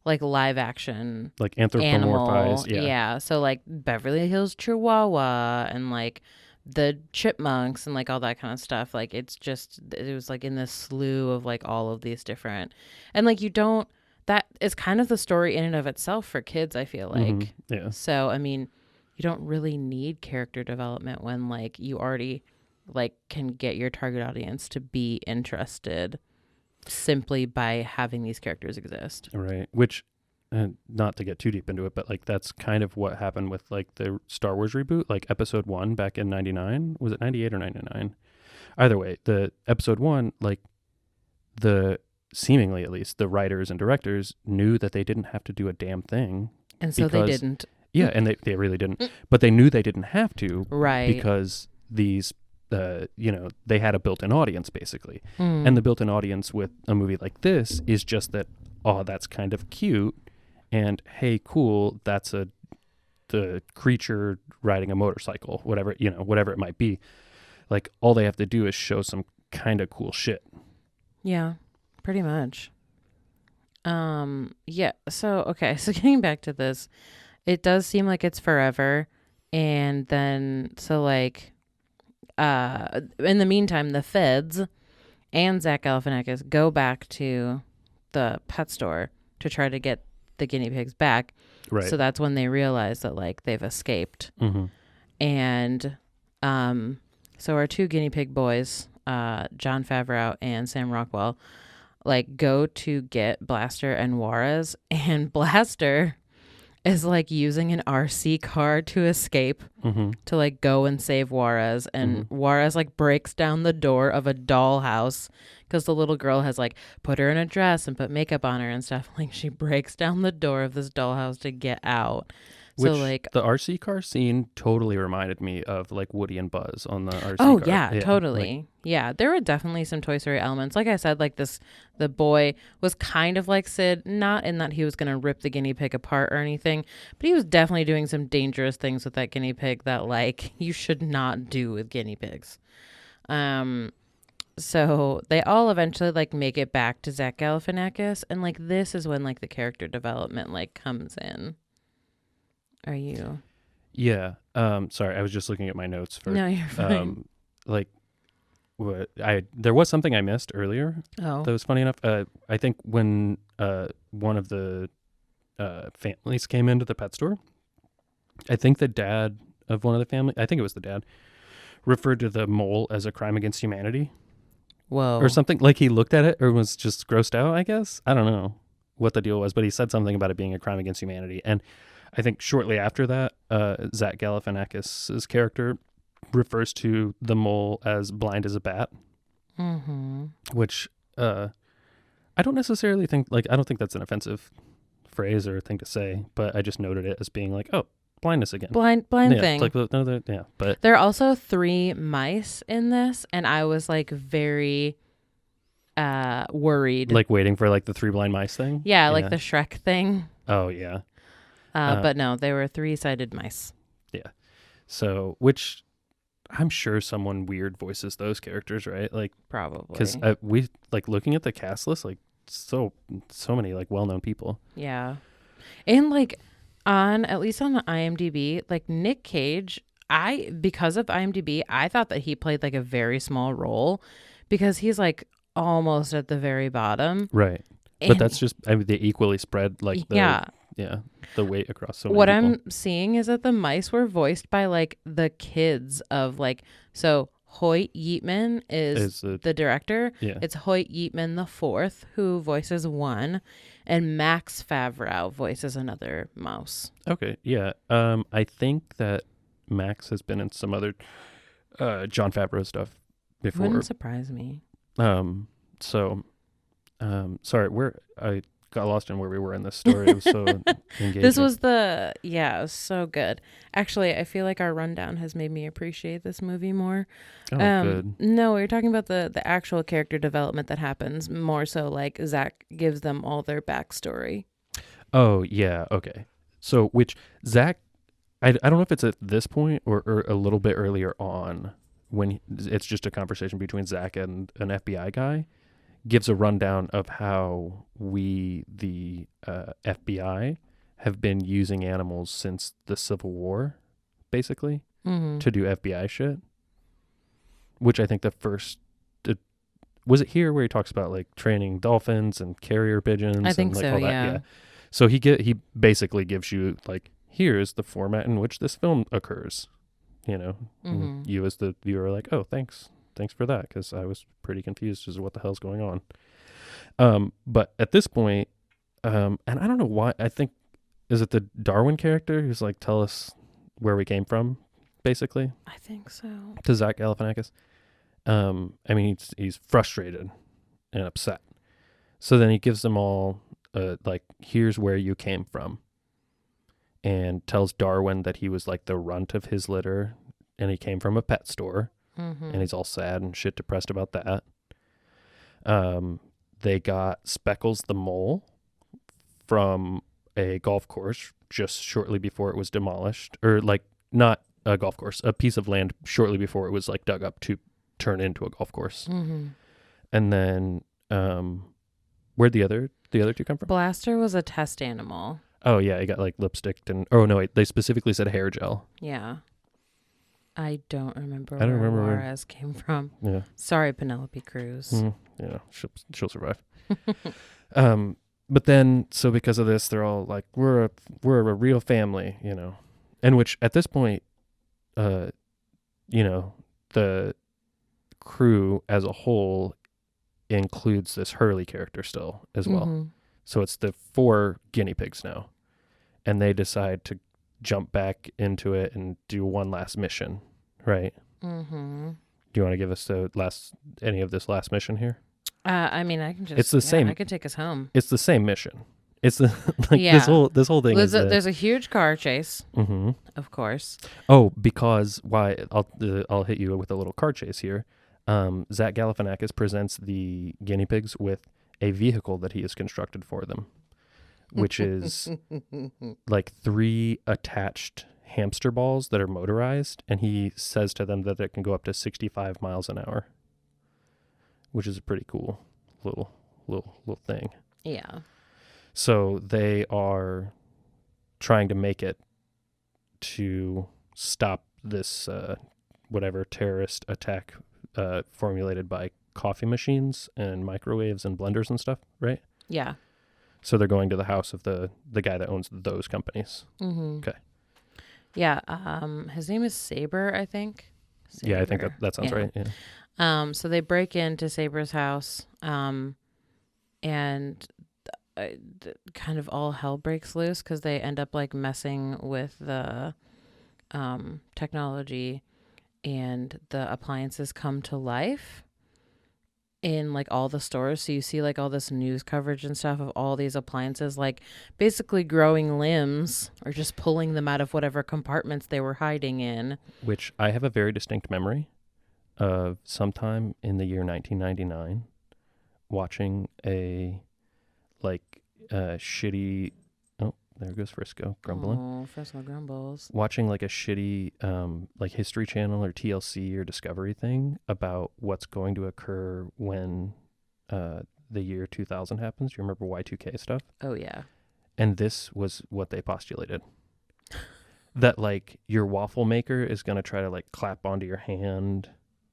like live action, like anthropomorphized, yeah. So like Beverly Hills Chihuahua and like the Chipmunks and like all that kind of stuff. Like it was like in this slew of like all of these different, and like that is kind of the story in and of itself for kids, I feel like. Mm-hmm. Yeah. So I mean, you don't really need character development when like you already like can get your target audience to be interested simply by having these characters exist. Right. Which, not to get too deep into it, but like that's kind of what happened with like the Star Wars reboot, like episode 1 back in 99. Was it 98 or 99? Either way, the episode 1, like seemingly at least, the writers and directors knew that they didn't have to do a damn thing. And so they didn't. Yeah, and they really didn't. But they knew they didn't have to. Right. Because these they had a built-in audience basically. And the built-in audience with a movie like this is just that, oh, that's kind of cute, and hey, cool, that's the creature riding a motorcycle, whatever it might be. Like all they have to do is show some kind of cool shit. Yeah, pretty much. Yeah. So getting back to this, it does seem like it's forever, and then so like. In the meantime, the feds and Zach Galifianakis go back to the pet store to try to get the guinea pigs back. Right. So that's when they realize that like they've escaped. Mm-hmm. And so our two guinea pig boys, Jon Favreau and Sam Rockwell, like go to get Blaster and Juarez, and Blaster is like using an RC car to escape, to like go and save Juarez, and Juarez like breaks down the door of a dollhouse because the little girl has like put her in a dress and put makeup on her and stuff. Like she breaks down the door of this dollhouse to get out. Which, so like the RC car scene totally reminded me of like Woody and Buzz on the RC car. Oh yeah, totally. Yeah, there were definitely some Toy Story elements. Like I said, like the boy was kind of like Sid, not in that he was going to rip the guinea pig apart or anything, but he was definitely doing some dangerous things with that guinea pig that like you should not do with guinea pigs. So they all eventually like make it back to Zach Galifianakis, and like this is when like the character development like comes in. Are you? Yeah. Sorry, I was just looking at my notes for. No, you're fine. There was something I missed earlier. Oh. That was funny enough. I think when one of the families came into the pet store, I think the dad of one of the family, I think it was the dad, referred to the mole as a crime against humanity. Whoa. Or something. Like he looked at it or was just grossed out, I guess. I don't know what the deal was, but he said something about it being a crime against humanity. And I think shortly after that, Zach Galifianakis' character refers to the mole as blind as a bat, which I don't necessarily think, like, I don't think that's an offensive phrase or thing to say, but I just noted it as being like, oh, blindness again. Blind thing. Like, but there are also 3 mice in this, and I was like very worried. Like waiting for like the 3 blind mice thing? Yeah, like the Shrek thing. Oh, yeah. But no, they were 3-sided mice. Yeah. So, which I'm sure someone weird voices those characters, right? Like probably because we like looking at the cast list, like so many like well-known people. Yeah. And like at least on the IMDb, like Nick Cage, because of IMDb, I thought that he played like a very small role because he's like almost at the very bottom. Right. And But that's just, I mean, they equally spread like the weight across so many what people. I'm seeing is that the mice were voiced by like the kids of like, so Hoyt Yeatman is the director. Yeah. It's Hoyt Yeatman the fourth who voices one, and Max Favreau voices another mouse. Okay. Yeah. I think that Max has been in some other Jon Favreau stuff before. Wouldn't surprise me. Sorry, I got lost in where we were in this story. It was so engaging. This was it was so good. Actually, I feel like our rundown has made me appreciate this movie more. Oh, good. No, we were talking about the actual character development that happens, more so like Zach gives them all their backstory. Oh, yeah. Okay. So, which Zach, I don't know if it's at this point or a little bit earlier on when it's just a conversation between Zach and an FBI guy, gives a rundown of how we, the FBI, have been using animals since the Civil War, basically, to do FBI shit. Which I think the first... was it here where he talks about like training dolphins and carrier pigeons? I think and, like, so, all that? yeah. So he basically gives you like, here's the format in which this film occurs, you know. And you as the viewer are like, oh, thanks for that, because I was pretty confused as to what the hell's going on. But at this point, and I don't know why, I think, is it the Darwin character who's like, tell us where we came from, basically? I think so. To Zach Galifianakis. I mean, he's frustrated and upset. So then he gives them all, like, here's where you came from. And tells Darwin that he was like the runt of his litter and he came from a pet store. And he's all sad and shit depressed about that. They got Speckles the mole from a golf course just shortly before it was demolished. Or like, not a golf course, a piece of land shortly before it was like dug up to turn into a golf course. And then where'd the other two come from? Blaster was a test animal. Oh yeah, he got like lipsticked and they specifically said hair gel. Yeah. I don't remember I don't where remember Juarez came from. Yeah. Sorry, Penelope Cruz. Yeah, she'll survive. But then, so because of this, they're all like, we're a real family, you know. And which at this point, you know, the crew as a whole includes this Hurley character still as well. So it's the 4 guinea pigs now. And they decide to jump back into it and do one last mission, right? Do you want to give us any of this last mission here? I mean, I can just... It's the same. I can take us home. It's the same mission. It's the this whole thing. There's a huge car chase, of course. Oh, because why? I'll hit you with a little car chase here. Zach Galifianakis presents the guinea pigs with a vehicle that he has constructed for them, which is like 3 attached hamster balls that are motorized, and he says to them that it can go up to 65 miles an hour, which is a pretty cool little thing. Yeah. So they are trying to make it to stop this whatever terrorist attack formulated by coffee machines and microwaves and blenders and stuff, right? Yeah. So they're going to the house of the guy that owns those companies. Okay. Yeah. His name is Saber, I think. Saber. Yeah, I think that sounds right. Yeah. So they break into Saber's house, and kind of all hell breaks loose because they end up like messing with the technology, and the appliances come to life in like all the stores. So you see like all this news coverage and stuff of all these appliances like basically growing limbs or just pulling them out of whatever compartments they were hiding in. Which I have a very distinct memory of sometime in the year 1999 watching a like shitty... Oh, there goes Frisco grumbling. Oh, Frisco grumbles. Watching like a shitty like History Channel or TLC or Discovery thing about what's going to occur when the year 2000 happens. Do you remember Y2K stuff? Oh, yeah. And this was what they postulated. That, like, your waffle maker is going to try to, like, clap onto your hand,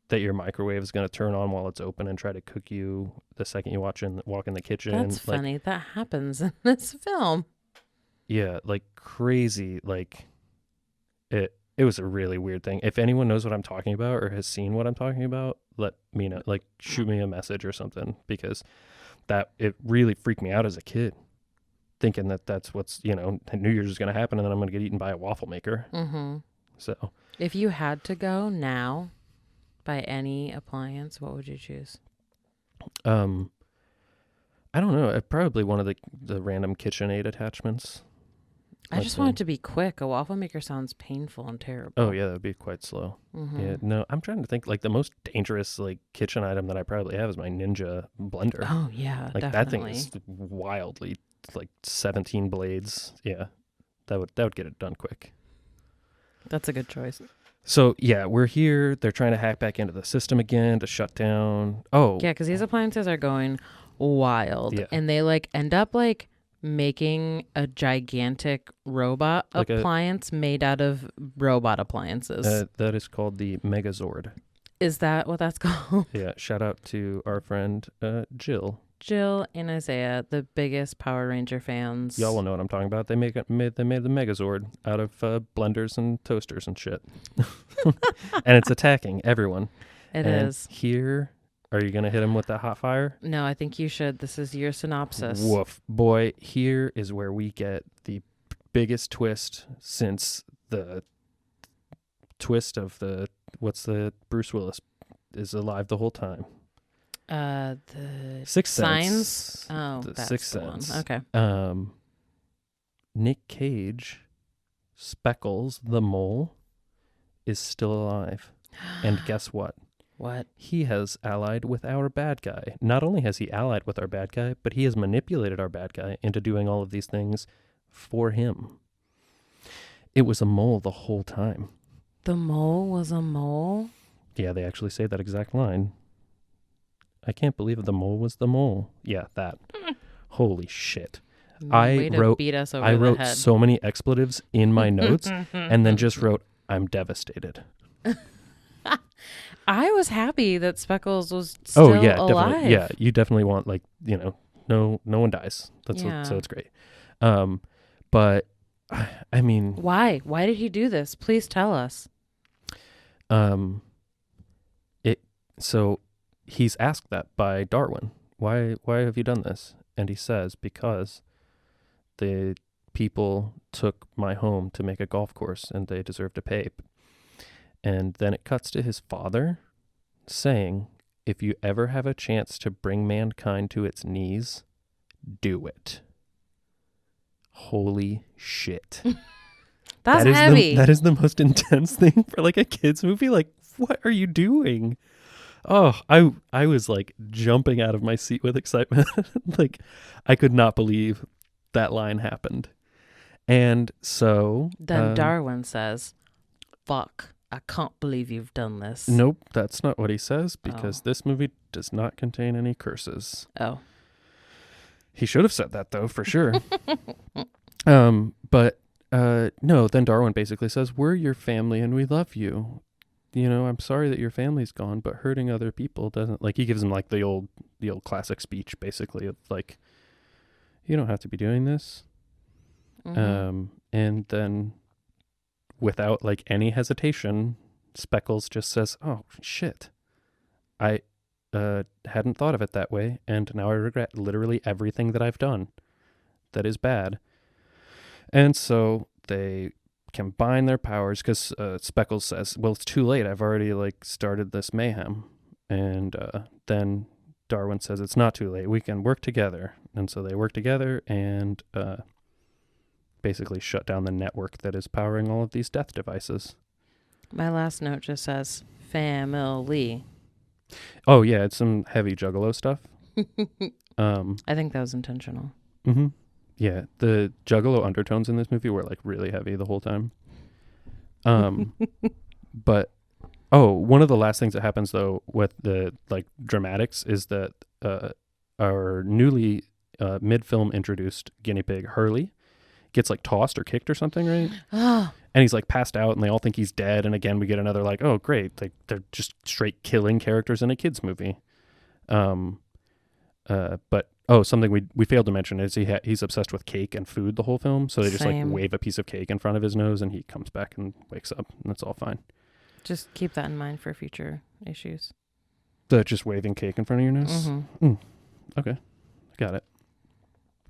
that your microwave is going to turn on while it's open and try to cook you the second you walk in the kitchen. That's funny. That happens in this film. Yeah, like, crazy. Like, it was a really weird thing. If anyone knows what I'm talking about or has seen what I'm talking about, let me know. Like, shoot me a message or something, because it really freaked me out as a kid, thinking that that's what's, New Year's is going to happen and then I'm going to get eaten by a waffle maker. Mm-hmm. So if you had to go now by any appliance, what would you choose? I don't know. Probably one of the random KitchenAid attachments. I just want it to be quick. A waffle maker sounds painful and terrible. Oh yeah, that would be quite slow. Mm-hmm. Yeah, no, I'm trying to think. Like, the most dangerous, like, kitchen item that I probably have is my Ninja blender. Oh yeah, like, definitely. that thing is wildly, like, 17 blades. Yeah, that would get it done quick. That's a good choice. So yeah, we're here. They're trying to hack back into the system again to shut down. Oh yeah, because these appliances are going wild, and they like end up like making a gigantic robot like appliance made out of robot appliances. That is called the Megazord. Is that what that's called? Yeah. Shout out to our friend Jill and Isaiah, the biggest Power Ranger fans. Y'all will know what I'm talking about. They made the Megazord out of blenders and toasters and shit, and it's attacking everyone. It is. Here, are you gonna hit him with that hot fire? No, I think you should. This is your synopsis. Woof, boy. Here is where we get the biggest twist since the twist of what's the Bruce Willis is alive the whole time. The Sixth Signs. Sense. Oh, The that's Sixth the one. Sense. Okay. Nick Cage, Speckles the mole, is still alive, and guess what? What? He has allied with our bad guy. Not only has he allied with our bad guy, but he has manipulated our bad guy into doing all of these things for him. It was a mole the whole time. The mole was a mole? Yeah, they actually say that exact line. I can't believe the mole was the mole. Yeah, that. Holy shit. Way to beat us over the head. So many expletives in my notes and then just wrote, I'm devastated. I was happy that Speckles was still alive. Definitely. Yeah, you definitely want, like, no one dies. So it's great. But I mean, why did he do this? Please tell us. So he's asked that by Darwin. Why have you done this? And he says, because the people took my home to make a golf course and they deserve to pay. And then it cuts to his father saying, if you ever have a chance to bring mankind to its knees, do it. Holy shit. That's heavy. That is the most intense thing for, like, a kid's movie. Like, what are you doing? Oh, I was, like, jumping out of my seat with excitement. Like, I could not believe that line happened. And so then Darwin says, fuck, I can't believe you've done this. Nope, that's not what he says, because this movie does not contain any curses. Oh. He should have said that, though, for sure. But no, then Darwin basically says, we're your family and we love you. I'm sorry that your family's gone, but hurting other people doesn't, like, he gives him, like, the old classic speech, basically, of, like, you don't have to be doing this. Mm-hmm. And then without, like, any hesitation, Speckles just says, oh, shit. I hadn't thought of it that way, and now I regret literally everything that I've done that is bad. And so they combine their powers, because Speckles says, well, it's too late. I've already, like, started this mayhem. And then Darwin says, it's not too late. We can work together. And so they work together and basically shut down the network that is powering all of these death devices. My last note just says, family. Oh, yeah, it's some heavy Juggalo stuff. I think that was intentional. Mm-hmm. Yeah, the Juggalo undertones in this movie were, like, really heavy the whole time. But, one of the last things that happens, though, with the, like, dramatics is that our newly mid-film introduced guinea pig Hurley gets like tossed or kicked or something, right? Oh, And he's like passed out and they all think he's dead. And again, we get another like, oh, great. Like they're just straight killing characters in a kid's movie. But something we failed to mention is he's obsessed with cake and food the whole film. So they just like Same. wave a piece of cake in front of his nose and he comes back and wakes up and that's all fine. just keep that in mind for future issues. Just waving cake in front of your nose? Mm-hmm. Okay. Got it.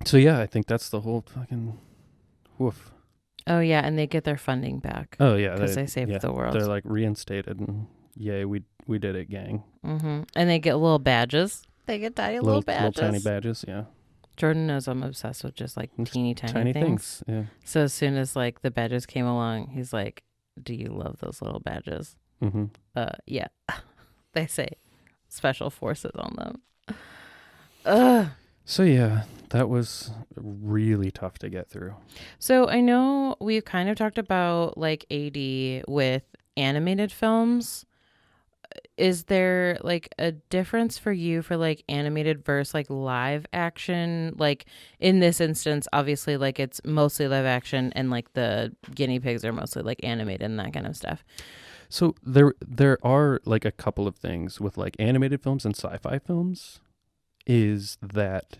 So yeah, I think that's the whole fucking woof. Oh, yeah, and they get their funding back. Oh yeah. Because they saved the world. They're like reinstated and yay, we did it, gang. Mm-hmm. And they get little badges. They get tiny little badges. Little tiny badges, yeah. Jordan knows I'm obsessed with just like teeny tiny things. Yeah. So as soon as like the badges came along, he's like, "Do you love those little badges?" Mm-hmm. Yeah. They say special forces on them. Ugh. So yeah, that was really tough to get through. So I know we've kind of talked about like AD with animated films. Is there like a difference for you for like animated versus like live action? Like in this instance, obviously like it's mostly live action and like the guinea pigs are mostly like animated and that kind of stuff. So there are like a couple of things with like animated films and sci-fi films is that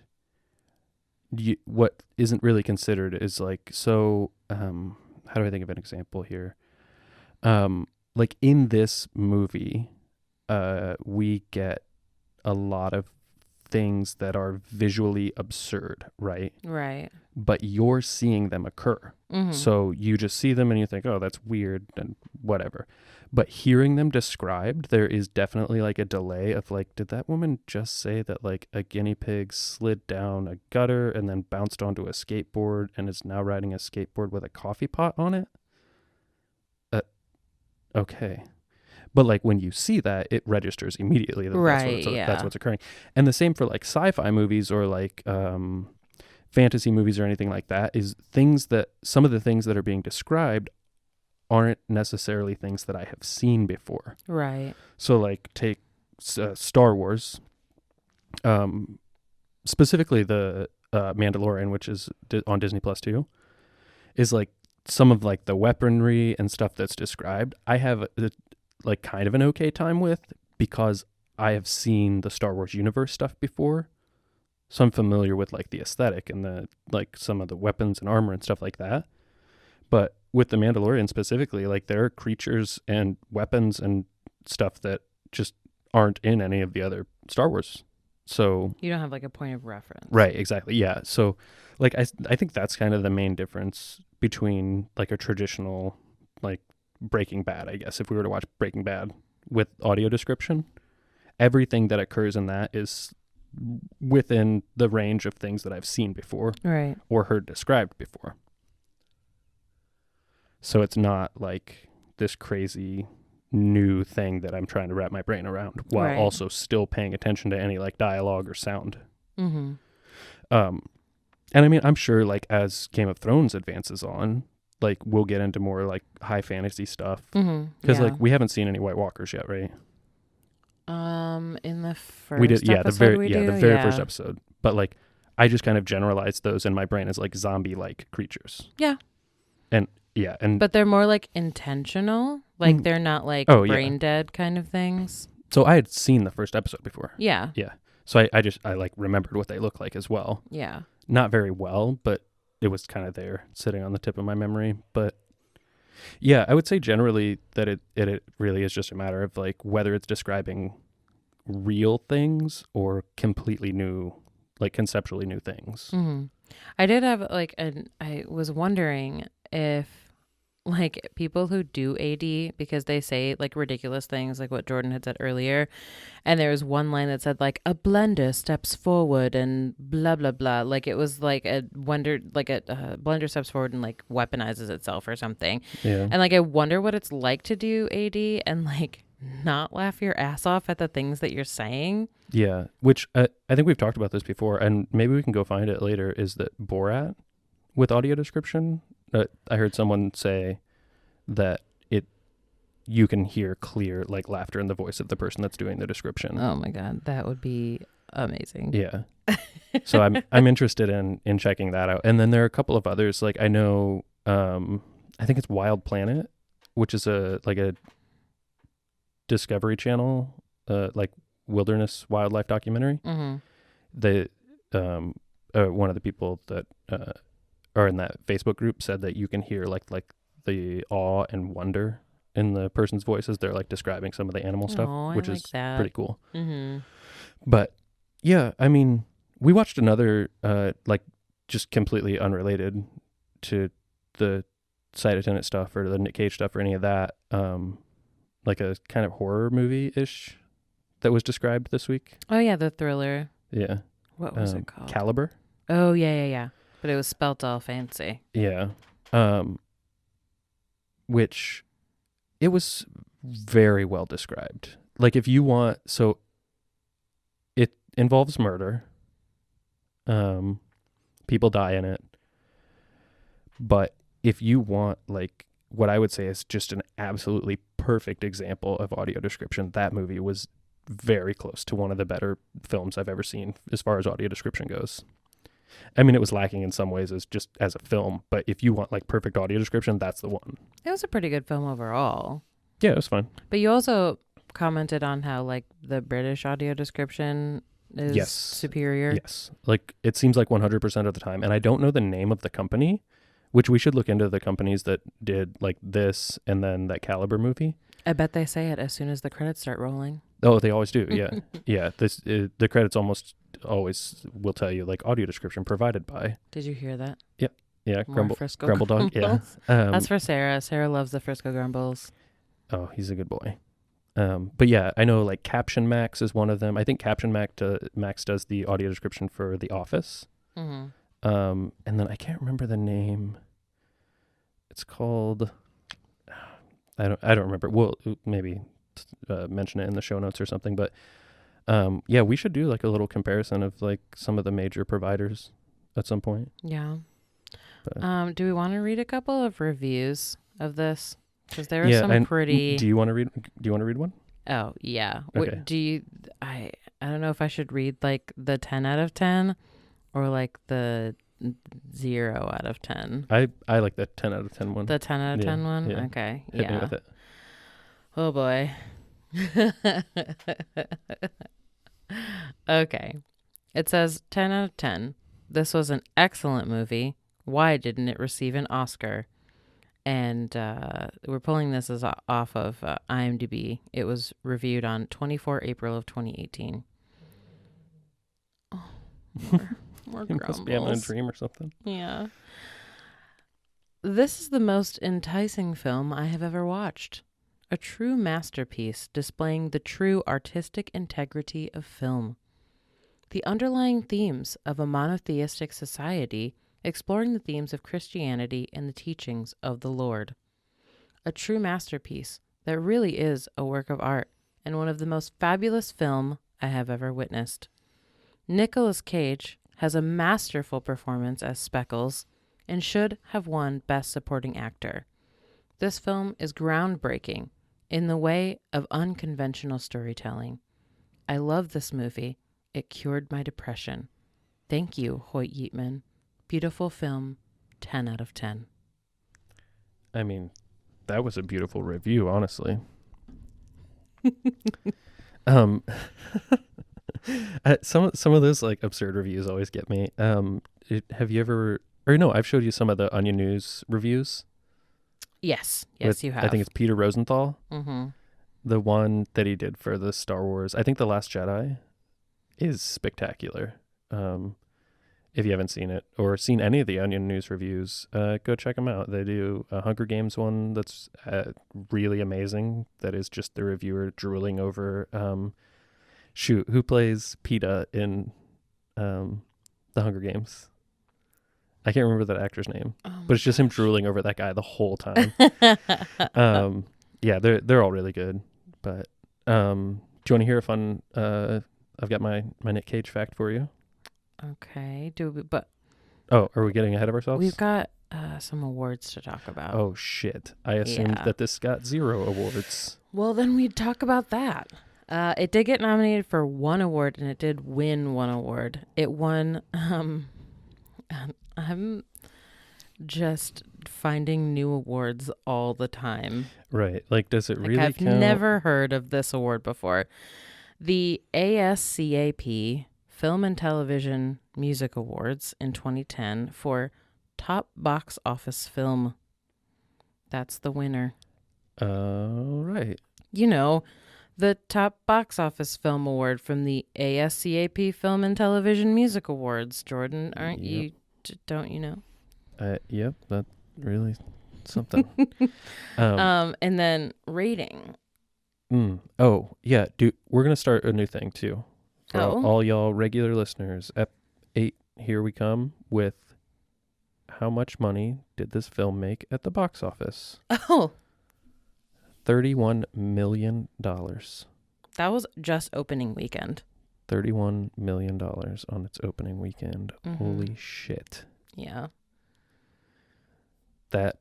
what isn't really considered is like, so how do I think of an example here? Like in this movie, we get a lot of things that are visually absurd, right? Right. But you're seeing them occur. Mm-hmm. So you just see them and you think, oh, that's weird and whatever. But hearing them described, there is definitely like a delay of like, did that woman just say that like a guinea pig slid down a gutter and then bounced onto a skateboard and is now riding a skateboard with a coffee pot on it? Okay. But like when you see that, it registers immediately that that's what's occurring. And the same for like sci-fi movies or like fantasy movies or anything like that, is things that some of the things that are being described aren't necessarily things that I have seen before. Right. So like take Star Wars, specifically the Mandalorian, which is on Disney Plus 2, is like some of like the weaponry and stuff that's described. I have like kind of an okay time with because I have seen the Star Wars universe stuff before. So I'm familiar with like the aesthetic and the like some of the weapons and armor and stuff like that. But with the Mandalorian specifically, like there are creatures and weapons and stuff that just aren't in any of the other Star Wars. So you don't have like a point of reference. Right, exactly. Yeah. So like I think that's kind of the main difference between like a traditional like Breaking Bad, I guess, if we were to watch Breaking Bad with audio description, everything that occurs in that is within the range of things that I've seen before, right, or heard described before. So it's not like this crazy new thing that I'm trying to wrap my brain around while also still paying attention to any like dialogue or sound. Mm-hmm. And I mean, I'm sure like as Game of Thrones advances on, like we'll get into more like high fantasy stuff because like we haven't seen any White Walkers yet, right? In the first we did, episode the very first episode. But like, I just kind of generalized those in my brain as like zombie-like creatures. Yeah. And but they're more like intentional, like they're not like brain dead kind of things. So I had seen the first episode before. Yeah. Yeah. So I like remembered what they look like as well. Yeah. Not very well, but it was kind of there sitting on the tip of my memory. But yeah, I would say generally that it really is just a matter of like whether it's describing real things or completely new, like conceptually new things. Mm-hmm. I did have like I was wondering if like people who do AD, because they say like ridiculous things like what Jordan had said earlier, and there was one line that said like a blender steps forward and blah blah blah, like it was like a blender steps forward and like weaponizes itself or something. Yeah. And like I wonder what it's like to do AD and like not laugh your ass off at the things that you're saying. Yeah, which I think we've talked about this before, and maybe we can go find it later, is that Borat with audio description. I heard someone say that you can hear clear like laughter in the voice of the person that's doing the description. Oh my God, that would be amazing. Yeah. So I'm interested in checking that out. And then there are a couple of others. Like I know, I think it's Wild Planet, which is a Discovery Channel, like wilderness wildlife documentary. Mm-hmm. The one of the people that are in that Facebook group said that you can hear like the awe and wonder in the person's voice as they're like describing some of the animal stuff, which is pretty cool. Mm-hmm. But yeah, I mean, we watched another like just completely unrelated to the Sight Attendant stuff or the Nick Cage stuff or any of that, like a kind of horror movie-ish that was described this week. Oh yeah, the thriller. Yeah. What was it called? Caliber. Oh yeah. But it was spelt all fancy. Yeah. Which it was very well described. Like if you want, so it involves murder. People die in it. But if you want like what I would say is just an absolutely perfect example of audio description, that movie was very close to one of the better films I've ever seen as far as audio description goes. I mean, it was lacking in some ways as a film, but if you want like perfect audio description, that's the one. It was a pretty good film overall. Yeah, it was fun. But you also commented on how like the British audio description is superior. Yes. Like it seems like 100% of the time. And I don't know the name of the company, which we should look into the companies that did like this and then that Caliber movie. I bet they say it as soon as the credits start rolling. Oh, they always do. Yeah. Yeah. The credits almost always will tell you like audio description provided by. Did you hear that? Yeah. More Frisco Grumble Dog. Yeah. That's for Sarah. Sarah loves the Frisco Grumbles. Oh, he's a good boy. But yeah, I know like Caption Max is one of them. I think Caption Max does the audio description for The Office. Mm-hmm. And then I can't remember the name. It's called, I don't remember. We'll maybe mention it in the show notes or something. But yeah, we should do like a little comparison of like some of the major providers at some point. Yeah. But, do we want to read a couple of reviews of this? Because there are some pretty. Do you want to read one? Oh yeah. Okay. I don't know if I should read like the 10 out of 10 or like the 0 out of 10. I like the 10 out of 10 one. The 10 out of 10 one? Yeah. Okay. Hit me with it. Oh boy. Okay. It says 10 out of 10. This was an excellent movie. Why didn't it receive an Oscar? And we're pulling this as off of IMDb. It was reviewed on 24 April of 2018. Oh, more You must be having a dream or something. Yeah. This is the most enticing film I have ever watched. A true masterpiece displaying the true artistic integrity of film. The underlying themes of a monotheistic society exploring the themes of Christianity and the teachings of the Lord. A true masterpiece that really is a work of art and one of the most fabulous film I have ever witnessed. Nicolas Cage has a masterful performance as Speckles and should have won Best Supporting Actor. This film is groundbreaking in the way of unconventional storytelling. I love this movie. It cured my depression. Thank you, Hoyt Yeatman. Beautiful film, 10 out of 10. I mean, that was a beautiful review, honestly. Some of those like absurd reviews always get me. Have you ever, or no, I've showed you some of the Onion News reviews. Yes, you have. I think it's Peter Rosenthal. Mm-hmm. The one that he did for the Star Wars, I think The Last Jedi, is spectacular. If you haven't seen it or seen any of the Onion News reviews, go check them out. They do a Hunger Games one that's really amazing. That is just the reviewer drooling over, who plays PETA in the Hunger Games? I can't remember that actor's name, but it's just him drooling over that guy the whole time. Yeah, they're all really good. But do you want to hear a fun? I've got my Nick Cage fact for you. Okay. Oh, are we getting ahead of ourselves? We've got some awards to talk about. Oh shit! I assumed that this got 0 awards. Well, then we'd talk about that. It did get nominated for one award, and it did win one award. It won. I'm just finding new awards all the time. Right. Like, does it really I've count? never heard of this award before. The ASCAP Film and Television Music Awards in 2010 for Top Box Office Film. That's the winner. Right. You know, the Top Box Office Film Award from the ASCAP Film and Television Music Awards. Jordan, aren't you? Don't you know? Yep. That's really something. And then rating. Oh, yeah. We're going to start a new thing, too. For all y'all regular listeners. Ep8, here we come with how much money did this film make at the box office? Oh. $31 million. That was just opening weekend. $31 million on its opening weekend. Mm-hmm. Holy shit. Yeah. That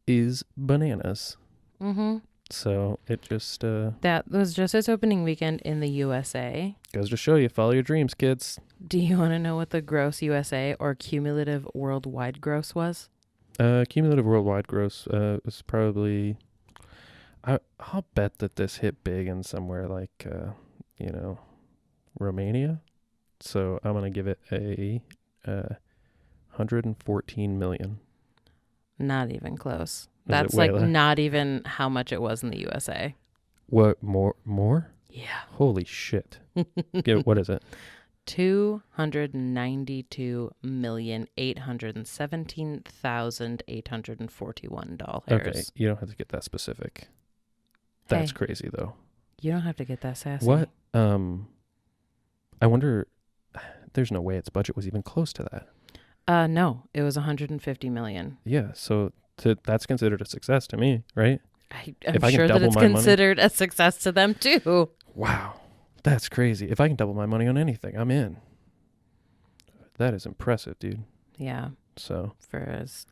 is bananas. Mm-hmm. So it just That was just its opening weekend in the USA. goes to show you, follow your dreams, kids. Do you want to know what the gross USA or cumulative worldwide gross was? Cumulative worldwide gross was probably... I'll bet that this hit big in somewhere like, Romania. So I'm going to give it a 114 million. Not even close. Is That's it way like less? not even how much it was in the USA. What, more? Yeah. Holy shit. What is it? $292,817,841. Okay, you don't have to get that specific. That's Hey. crazy, though. You don't have to get that sassy. What? I wonder, there's no way its budget was even close to that. No, it was $150 million. Yeah, so that's considered a success to me, right? I'm If I can sure that double it's my money- considered a success to them too. Wow, that's crazy. If I can double my money on anything, I'm in. That is impressive, dude. Yeah, So, for as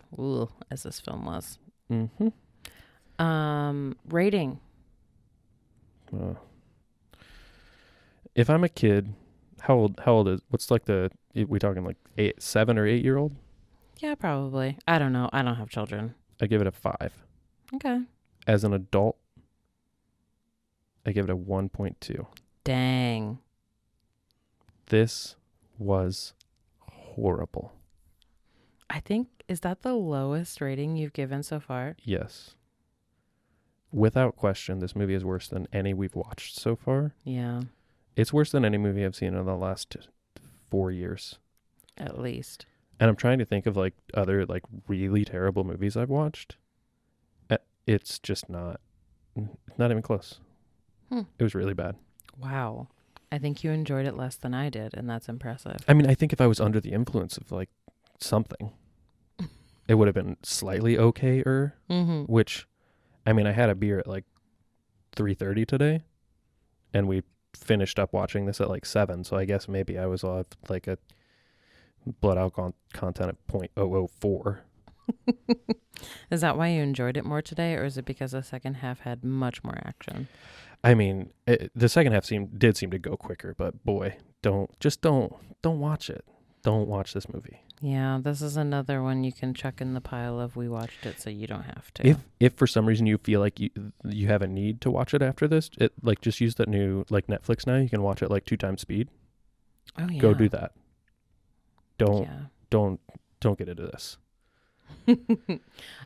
this film was. mm-hmm. Rating. If I'm a kid, how old is, what's like we talking like 7 or 8 year old? Yeah, probably. I don't know. I don't have children. I give it a 5. Okay. As an adult, I give it a 1.2. Dang. This was horrible. I think, is that the lowest rating you've given so far? Yes. Without question, this movie is worse than any we've watched so far. Yeah, It's worse than any movie I've seen in the last 4 years. at least. And I'm trying to think of like other like really terrible movies I've watched. It's just not even close. It was really bad. Wow. I think you enjoyed it less than I did, and that's impressive. I mean, I think if I was under the influence of like something, it would have been slightly okay-er, which, I mean, I had a beer at like 3:30 today, and we finished up watching this at like 7, so I guess maybe I was off like a blood alcohol content at 0.004. Is that why you enjoyed it more today, or is it because the second half had much more action? I mean, the second half did seem to go quicker, but boy, don't watch it. Don't watch this movie. Yeah, this is another one you can chuck in the pile of we watched it so you don't have to. If for some reason you feel like you have a need to watch it after this, like just use that new like Netflix now. You can watch it like 2 times speed. Oh yeah. Go do that. Don't get into this.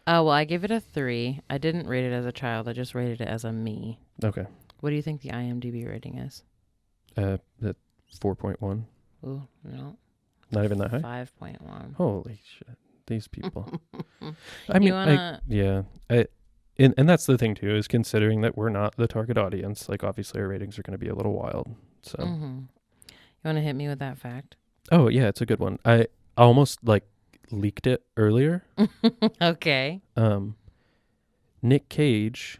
Well, I gave it a 3. I didn't rate it as a child. I just rated it as a me. Okay. What do you think the IMDb rating is? The 4.1. Ooh, no. Not even that high? 5.1. Holy shit. These people. You And that's the thing too, is considering that we're not the target audience, like obviously our ratings are going to be a little wild. So. You want to hit me with that fact? Oh yeah, it's a good one. I almost like leaked it earlier. Okay. Nick Cage,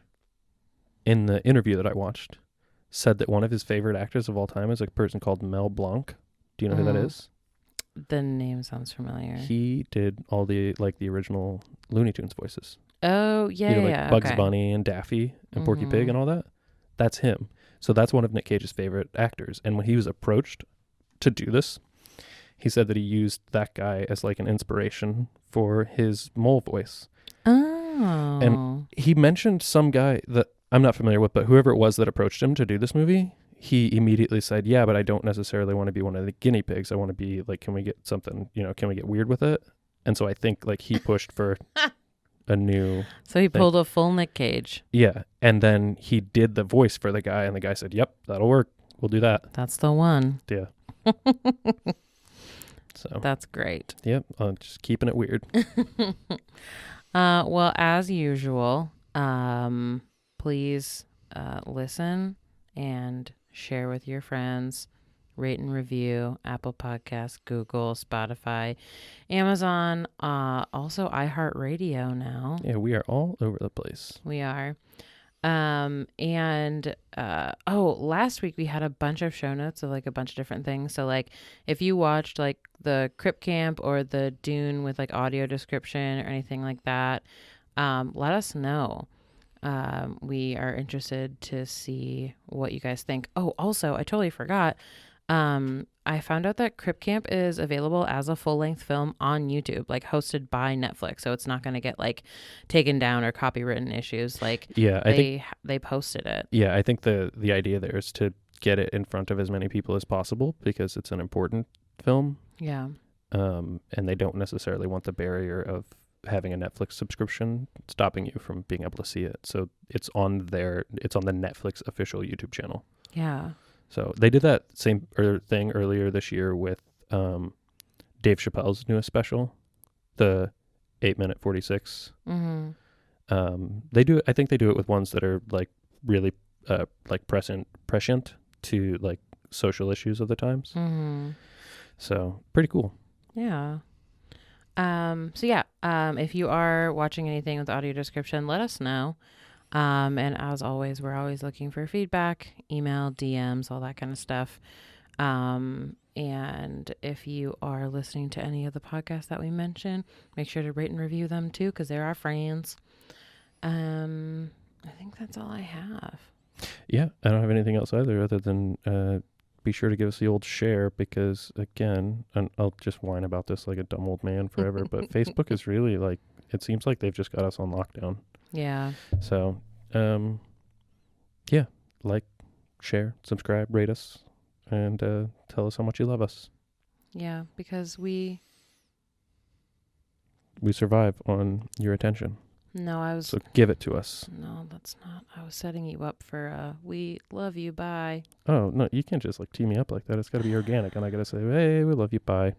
in the interview that I watched, said that one of his favorite actors of all time is a person called Mel Blanc. Do you know who that is? The name sounds familiar. He did all the original Looney Tunes voices. Oh, yeah, Bugs okay. Bunny and Daffy and Porky Pig and all that. That's him. So that's one of Nick Cage's favorite actors. And when he was approached to do this, he said that he used that guy as like an inspiration for his mole voice. Oh. And he mentioned some guy that I'm not familiar with, but whoever it was that approached him to do this movie, he immediately said, yeah, but I don't necessarily want to be one of the guinea pigs. I want to be like, can we get something, can we get weird with it? And so I think like he pushed for a new So he thing. pulled a full Nick Cage. Yeah. And then he did the voice for the guy, and the guy said, yep, that'll work. We'll do that. That's the one. Yeah. So That's great. yep, just keeping it weird. Well, as usual, please listen and share with your friends. Rate and review Apple Podcasts, Google, Spotify, Amazon, also iHeartRadio now. Yeah, we are all over the place. We are. Last week we had a bunch of show notes of like a bunch of different things. So like if you watched like the Crip Camp or the Dune with like audio description or anything like that, let us know. We are interested to see what you guys think. Oh, also, I totally forgot. I found out that Crip Camp is available as a full-length film on YouTube, like hosted by Netflix. So it's not going to get like taken down or copywritten issues. Like Yeah, they posted it. Yeah, I think the idea there is to get it in front of as many people as possible because it's an important film. Yeah. And they don't necessarily want the barrier of having a Netflix subscription stopping you from being able to see it. So it's on the Netflix official YouTube channel. Yeah. So they did that same thing earlier this year with Dave Chappelle's newest special, the 8-minute 46. Mm-hmm. I think they do it with ones that are like really like prescient to like social issues of the times. Mm-hmm. So pretty cool. Yeah. If you are watching anything with audio description, let us know. And as always, we're always looking for feedback, email, DMs, all that kind of stuff. And if you are listening to any of the podcasts that we mentioned, make sure to rate and review them too, because they're our friends. I think that's all I have. Yeah, I don't have anything else either other than be sure to give us the old share because, again, and I'll just whine about this like a dumb old man forever, but Facebook is really like, it seems like they've just got us on lockdown. Yeah. So, like, share, subscribe, rate us, and tell us how much you love us. Yeah, because we survive on your attention. So give it to us. No, that's not. I was setting you up for we love you, bye. Oh, no, you can't just like tee me up like that. It's got to be organic, and I got to say, hey, we love you, bye.